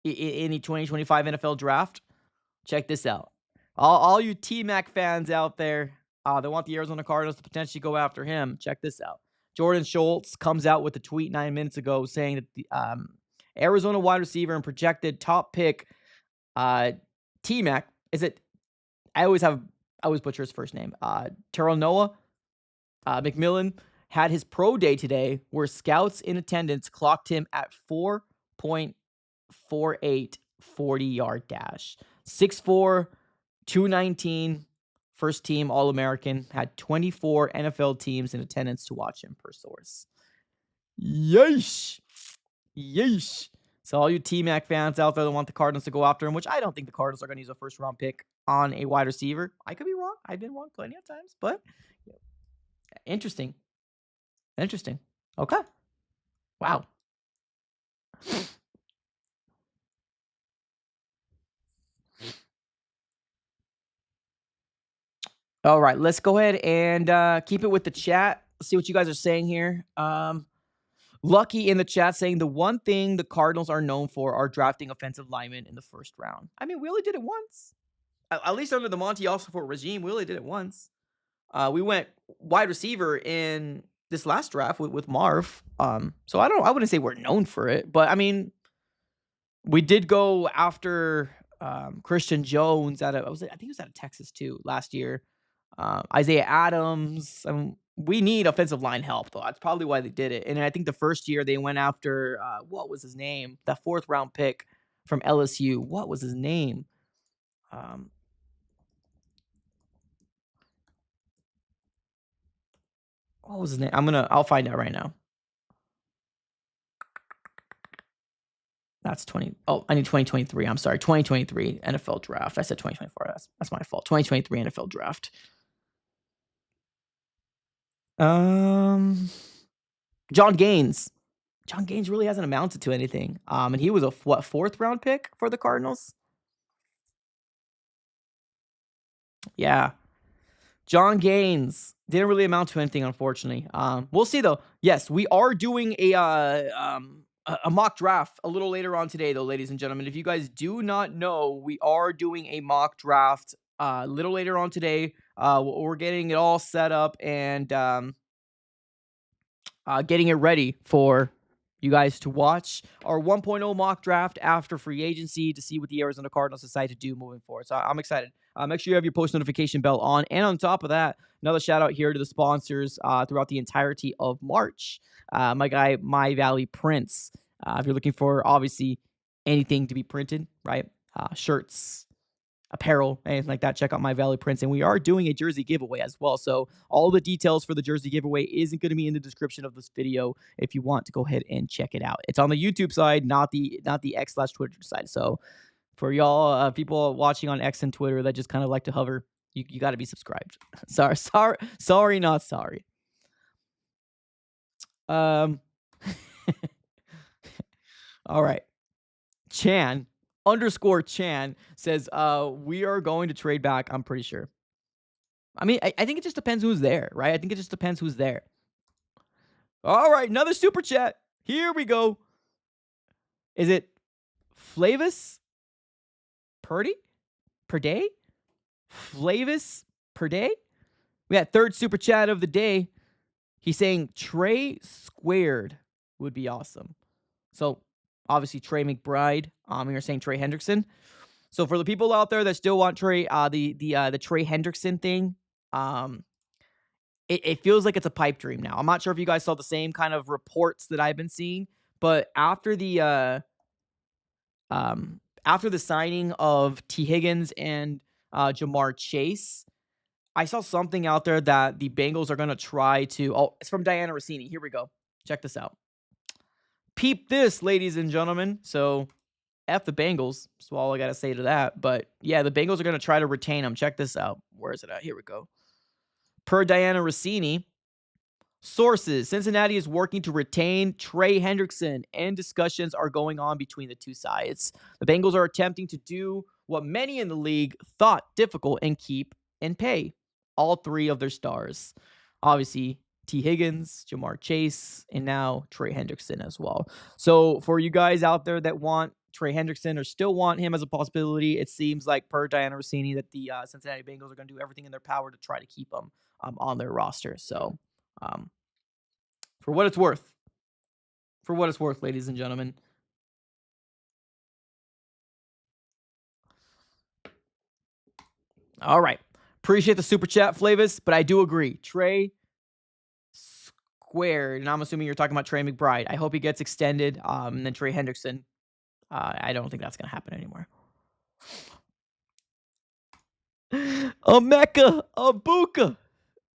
in the 2025 NFL draft. Check this out. All you T-Mac fans out there that want the Arizona Cardinals to potentially go after him, check this out. Jordan Schultz comes out with a tweet 9 minutes ago saying that the Arizona wide receiver and projected top pick T-Mac, is it? I always butcher his first name. Terrell Noah McMillan had his pro day today where scouts in attendance clocked him at 4.48 40-yard dash. 6'4", 219, first team All-American, had 24 NFL teams in attendance to watch him per source. Yeesh. Yeesh. So all you T-Mac fans out there that want the Cardinals to go after him, which I don't think the Cardinals are going to use a first-round pick on a wide receiver. I could be wrong. I've been wrong plenty of times, but interesting. Interesting. Okay. Wow. All right, let's go ahead and keep it with the chat. Let's see what you guys are saying here. Lucky in the chat saying the one thing the Cardinals are known for are drafting offensive linemen in the first round. I mean, we only did it once. At least under the Monty Ossenfort regime, we only did it once. We went wide receiver in this last draft with Marv. So I wouldn't say we're known for it, but I mean, we did go after Christian Jones I think he was out of Texas too last year. Isaiah Adams. We need offensive line help though. That's probably why they did it. And I think the first year they went after what was his name? That fourth round pick from LSU. What was his name? Um, what was his name? I'll find out right now. That's 20. Oh, I need 2023. I'm sorry. 2023 NFL draft. I said 2024. That's my fault. 2023 NFL draft. John Gaines. John Gaines really hasn't amounted to anything. And he was a fourth round pick for the Cardinals? Yeah. John Gaines didn't really amount to anything, unfortunately. We'll see though. Yes, we are doing a mock draft a little later on today, though, ladies and gentlemen. If you guys do not know, we are doing a mock draft a little later on today. We're getting it all set up and getting it ready for you guys to watch our 1.0 mock draft after free agency to see what the Arizona Cardinals decide to do moving forward. So I'm excited. Make sure you have your post notification bell on. And on top of that, another shout out here to the sponsors throughout the entirety of March. My guy, Myvalleyprints. If you're looking for, obviously, anything to be printed, right? Shirts, apparel, anything like that, check out Myvalleyprints. And we are doing a jersey giveaway as well. So all the details for the jersey giveaway isn't going to be in the description of this video if you want to go ahead and check it out. It's on the YouTube side, not the X/Twitter side. So for y'all people watching on X and Twitter that just kind of like to hover, you got to be subscribed. sorry, not sorry. All right. Chan_Chan says, we are going to trade back, I'm pretty sure. I mean, I think it just depends who's there, right? I think it just depends who's there. All right, another super chat. Here we go. Is it Flavis Purdy? Per day? Flavis per day? We got third super chat of the day. He's saying Trey squared would be awesome. So obviously Trey McBride. You're saying Trey Hendrickson. So for the people out there that still want Trey, the Trey Hendrickson thing, it feels like it's a pipe dream now. I'm not sure if you guys saw the same kind of reports that I've been seeing, but after the signing of T. Higgins and Jamar Chase, I saw something out there that the Bengals are going to try to. Oh, it's from Diana Rossini. Here we go. Check this out. Peep this, ladies and gentlemen. So, F the Bengals. That's all I got to say to that. But yeah, the Bengals are going to try to retain him. Check this out. Where is it at? Here we go. Per Diana Rossini, sources, Cincinnati is working to retain Trey Hendrickson, and discussions are going on between the two sides. The Bengals are attempting to do what many in the league thought difficult and keep and pay all three of their stars. Obviously, T. Higgins, Jamar Chase, and now Trey Hendrickson as well. So for you guys out there that want Trey Hendrickson or still want him as a possibility, it seems like per Diana Rossini that the Cincinnati Bengals are going to do everything in their power to try to keep him on their roster. So for what it's worth, ladies and gentlemen. All right. Appreciate the super chat, Flavis, but I do agree. Trey squared, and I'm assuming you're talking about Trey McBride. I hope he gets extended, and then Trey Hendrickson. I don't think that's going to happen anymore. Emeka Egbuka.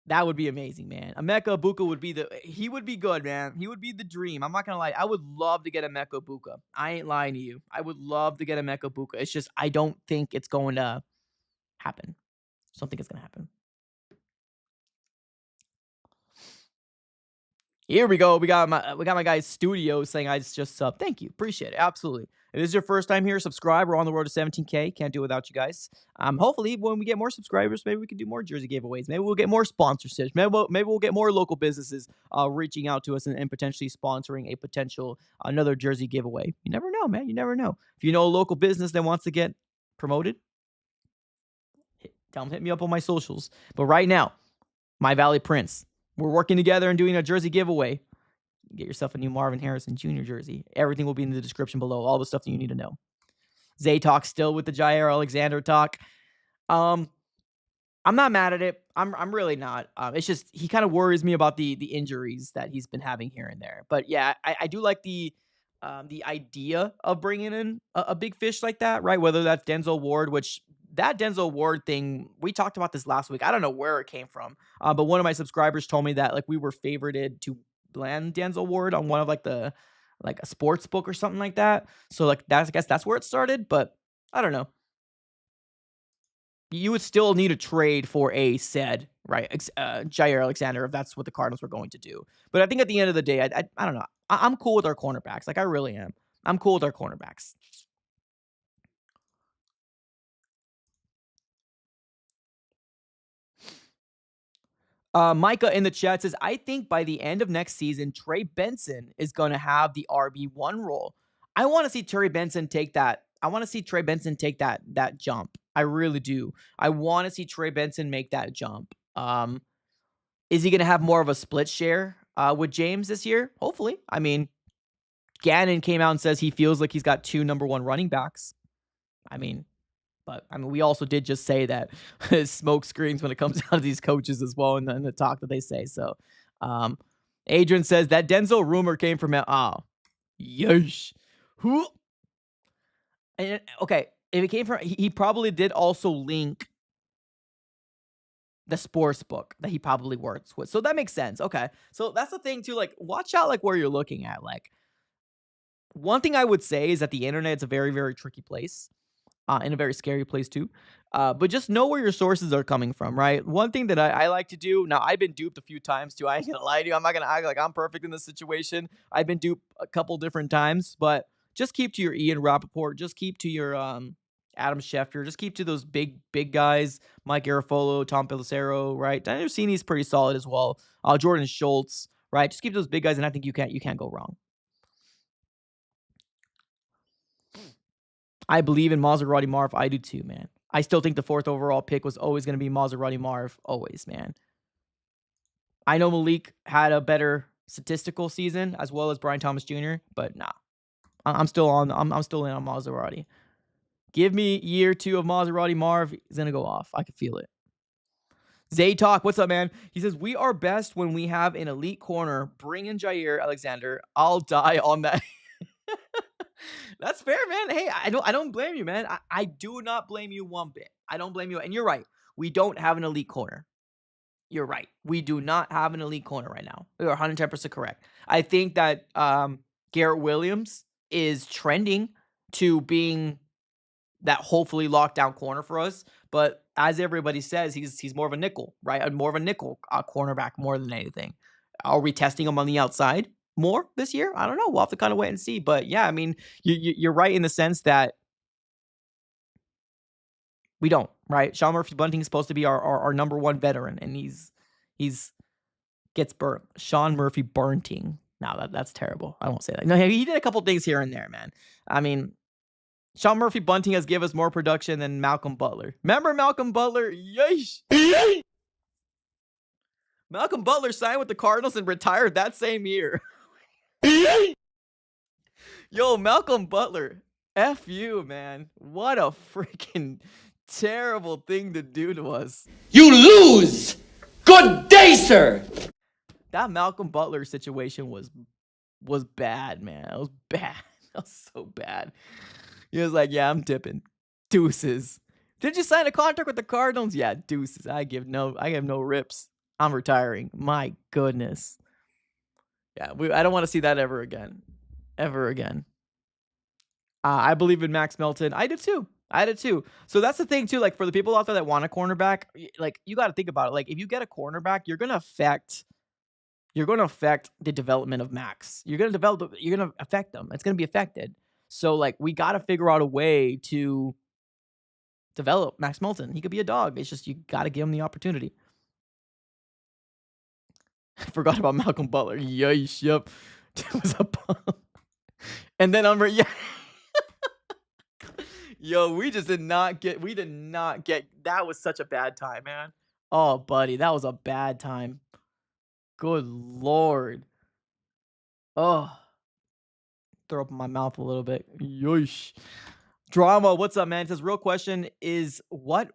That would be amazing, man. Emeka Egbuka would be he would be good, man. He would be the dream. I'm not going to lie. I would love to get Emeka Egbuka. I ain't lying to you. I would love to get Emeka Egbuka. It's just, I don't think it's going to happen. I don't think it's going to happen. Here we go. We got my guy's studio saying I just sub. Thank you. Appreciate it. Absolutely. If this is your first time here, subscribe. We're on the road to 17K. Can't do it without you guys. Hopefully, when we get more subscribers, maybe we can do more jersey giveaways. Maybe we'll get more sponsorships. Maybe we'll get more local businesses reaching out to us and potentially sponsoring a potential another jersey giveaway. You never know, man. You never know. If you know a local business that wants to get promoted, tell him hit me up on my socials. But right now, Myvalleyprints. We're working together and doing a jersey giveaway. Get yourself a new Marvin Harrison Jr. jersey. Everything will be in the description below. All the stuff that you need to know. Zay talk still with the Jair Alexander talk. I'm not mad at it. I'm really not. It's just he kind of worries me about the injuries that he's been having here and there. But yeah, I do like the idea of bringing in a big fish like that, right? Whether that's Denzel Ward, which that Denzel Ward thing, we talked about this last week. I don't know where it came from, but one of my subscribers told me that like we were favorited to land Denzel Ward on one of like a sports book or something like that. So like I guess that's where it started. But I don't know. You would still need a trade for a said, right, Jair Alexander if that's what the Cardinals were going to do. But I think at the end of the day, I don't know. I'm cool with our cornerbacks. Like, I really am. I'm cool with our cornerbacks. Micah in the chat says, I think by the end of next season, Trey Benson is going to have the RB1 role. I want to see Trey Benson take that. I want to see Trey Benson take that jump. I really do. I want to see Trey Benson make that jump. Is he going to have more of a split share with James this year? Hopefully. I mean, Gannon came out and says he feels like he's got 2 number 1 running backs. But we also did just say that smoke screens when it comes down to these coaches as well in the talk that they say. So, Adrian says that Denzel rumor came from yeesh. Who? And okay, if it came from, he probably did also link the sports book that he probably works with. So that makes sense. Okay. So that's the thing too. Like, watch out like where you're looking at. Like, one thing I would say is that the internet is a very, very tricky place. And a very scary place too. But just know where your sources are coming from, right? One thing that I like to do, now I've been duped a few times too. I ain't gonna lie to you. I'm not gonna act like I'm perfect in this situation. I've been duped a couple different times, but just keep to your Ian Rappaport. Just keep to your Adam Schefter. Just keep to those big guys, Mike Garafolo, Tom Pelissero, right? Daniel Cini's pretty solid as well. Jordan Schultz, right? Just keep those big guys, and I think you can't go wrong. I believe in Maserati Marv. I do too, man. I still think the 4th overall pick was always going to be Maserati Marv. Always, man. I know Malik had a better statistical season as well as Brian Thomas Jr., but nah. I'm still in on Maserati. Give me year 2 of Maserati Marv. He's going to go off. I can feel it. Zay Talk, what's up, man? He says, we are best when we have an elite corner. Bring in Jair Alexander. I'll die on that. That's fair, man. Hey, I don't blame you, man. I do not blame you one bit. I don't blame you. And you're right. We don't have an elite corner. You're right. We do not have an elite corner right now. You're 110% correct. I think that Garrett Williams is trending to being that hopefully lockdown corner for us. But as everybody says, he's more of a nickel, right? More of a nickel cornerback more than anything. Are we testing him on the outside more this year? I don't know. We'll have to kind of wait and see. But yeah, I mean, you're right in the sense that we don't, right? Sean Murphy Bunting is supposed to be our number 1 veteran, and he's gets burnt. Sean Murphy Bunting. Now that's terrible. I won't say that. No, he did a couple things here and there, man. I mean, Sean Murphy Bunting has given us more production than Malcolm Butler. Remember Malcolm Butler? Yeesh. Malcolm Butler signed with the Cardinals and retired that same year. Yo, Malcolm Butler. F you, man. What a freaking terrible thing to do to us. You lose! Good day, sir! That Malcolm Butler situation was bad, man. It was bad. That was so bad. He was like, yeah, I'm dipping. Deuces. Did you sign a contract with the Cardinals? Yeah, deuces. I give no rips. I'm retiring. My goodness. Yeah, I don't want to see that ever again. Ever again. I believe in Max Melton. I did too. So that's the thing too. Like, for the people out there that want a cornerback, like, you got to think about it. Like, if you get a cornerback, you're gonna affect the development of Max. You're gonna affect them. It's gonna be affected. So like, we got to figure out a way to develop Max Melton. He could be a dog. It's just you got to give him the opportunity. I forgot about Malcolm Butler. Yeesh, yep. It was a bump. And then yeah. Yo, we did not get, that was such a bad time, man. Oh, buddy, that was a bad time. Good Lord. Oh, throw up in my mouth a little bit. Yoish. Drama, what's up, man? It says, real question is what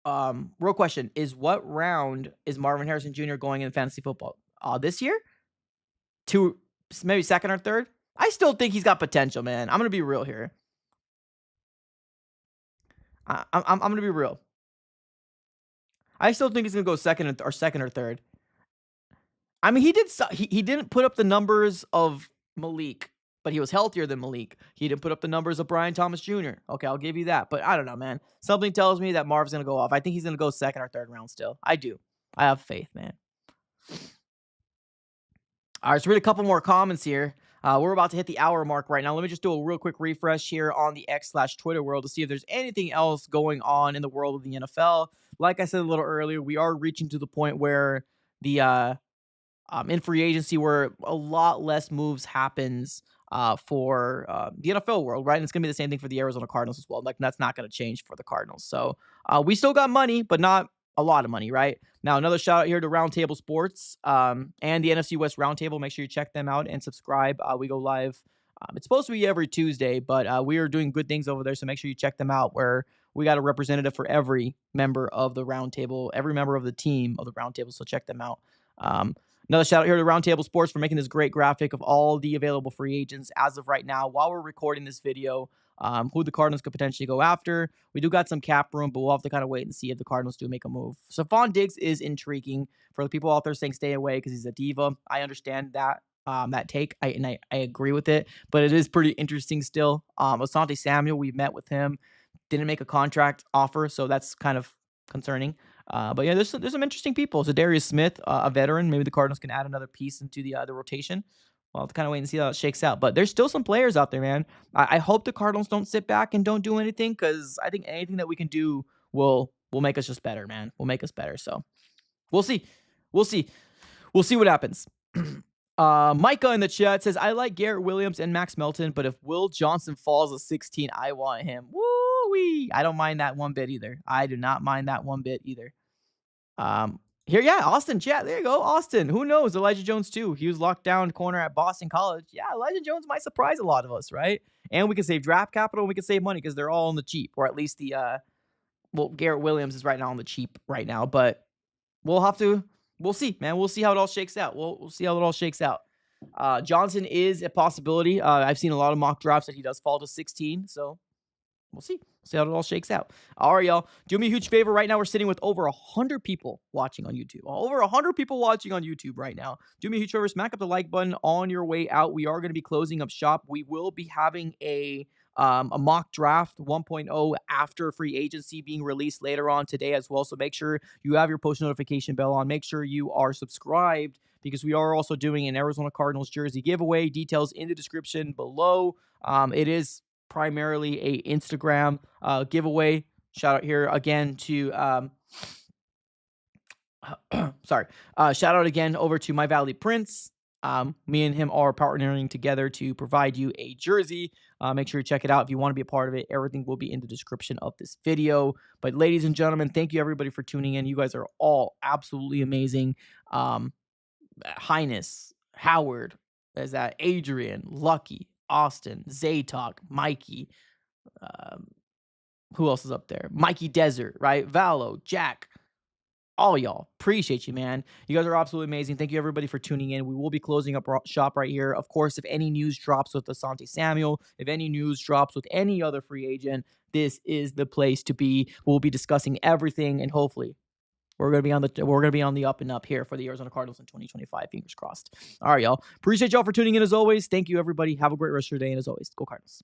round is Marvin Harrison Jr. going in fantasy football? This year? Maybe second or third? I still think he's got potential, man. I'm gonna be real here. I'm gonna be real. I still think he's gonna go second or third. I mean, he didn't put up the numbers of Malik, but he was healthier than Malik. He didn't put up the numbers of Brian Thomas Jr. Okay, I'll give you that. But I don't know, man. Something tells me that Marv's gonna go off. I think he's gonna go second or third round still. I do. I have faith, man. All right, let's read a couple more comments here. We're about to hit the hour mark right now. Let me just do a real quick refresh here on the X/Twitter world to see if there's anything else going on in the world of the NFL. Like I said a little earlier, we are reaching to the point where the in free agency where a lot less moves happens for the NFL world, right? And it's going to be the same thing for the Arizona Cardinals as well. Like, that's not going to change for the Cardinals. So we still got money, but not a lot of money, right? Now, another shout out here to Roundtable Sports and the NFC West Roundtable. Make sure you check them out and subscribe. We go live. It's supposed to be every Tuesday, but we are doing good things over there. So make sure you check them out, where we got a representative for every member of the Roundtable, every member of the team of the Roundtable. So check them out. Another shout out here to Roundtable Sports for making this great graphic of all the available free agents as of right now while we're recording this video, who the Cardinals could potentially go after. We do got some cap room, but we'll have to kind of wait and see if the Cardinals do make a move. Stephon Diggs is intriguing for the people out there saying stay away because he's a diva. I understand that take. I agree with it, but it is pretty interesting still. Asante Samuel, we met with him, didn't make a contract offer, so that's kind of concerning. But yeah, there's some interesting people. So Darius Smith, a veteran, maybe the Cardinals can add another piece into the rotation. We'll have to kind of wait and see how it shakes out. But there's still some players out there, man. I hope the Cardinals don't sit back and don't do anything, because I think anything that we can do will make us just better, man. Will make us better. So we'll see. We'll see what happens. Micah in the chat says, I like Garrett Williams and Max Melton, but if Will Johnson falls to 16, I want him. Woo-wee. I don't mind that one bit either. I do not mind that one bit either. Here, yeah, Austin chat. There you go, Austin. Who knows? Elijah Jones too. He was locked down corner at Boston College. Yeah, Elijah Jones might surprise a lot of us, right? And we can save draft capital. And we can save money because they're all on the cheap, or at least the Garrett Williams is right now on the cheap right now. But we'll see, man. We'll see how it all shakes out. We'll see how it all shakes out. Johnson is a possibility. I've seen a lot of mock drafts that he does fall to 16. So we'll see. See how it all shakes out. All right, y'all. Do me a huge favor. Right now, we're sitting with over 100 people watching on YouTube. Over 100 people watching on YouTube right now. Do me a huge favor. Smack up the like button on your way out. We are going to be closing up shop. We will be having a mock draft 1.0 after free agency being released later on today as well. So make sure you have your post notification bell on. Make sure you are subscribed, because we are also doing an Arizona Cardinals jersey giveaway. Details in the description below. It is primarily a Instagram giveaway. Shout out here again to shout out again over to Myvalleyprints. Me and him are partnering together to provide you a jersey. Make sure you check it out if you want to be a part of it. Everything will be in the description of this video. But ladies and gentlemen, thank you everybody for tuning in. You guys are all absolutely amazing. Highness, Howard, is that Adrian, Lucky, Austin, Zaytalk, Mikey, who else is up there? Mikey Desert, right? Valo, Jack, all y'all. Appreciate you, man. You guys are absolutely amazing. Thank you, everybody, for tuning in. We will be closing up shop right here. Of course, if any news drops with Asante Samuel, if any news drops with any other free agent, this is the place to be. We'll be discussing everything, and hopefully we're gonna be on the up and up here for the Arizona Cardinals in 2025. Fingers crossed. All right, y'all. Appreciate y'all for tuning in as always. Thank you, everybody. Have a great rest of your day, and as always, go Cardinals.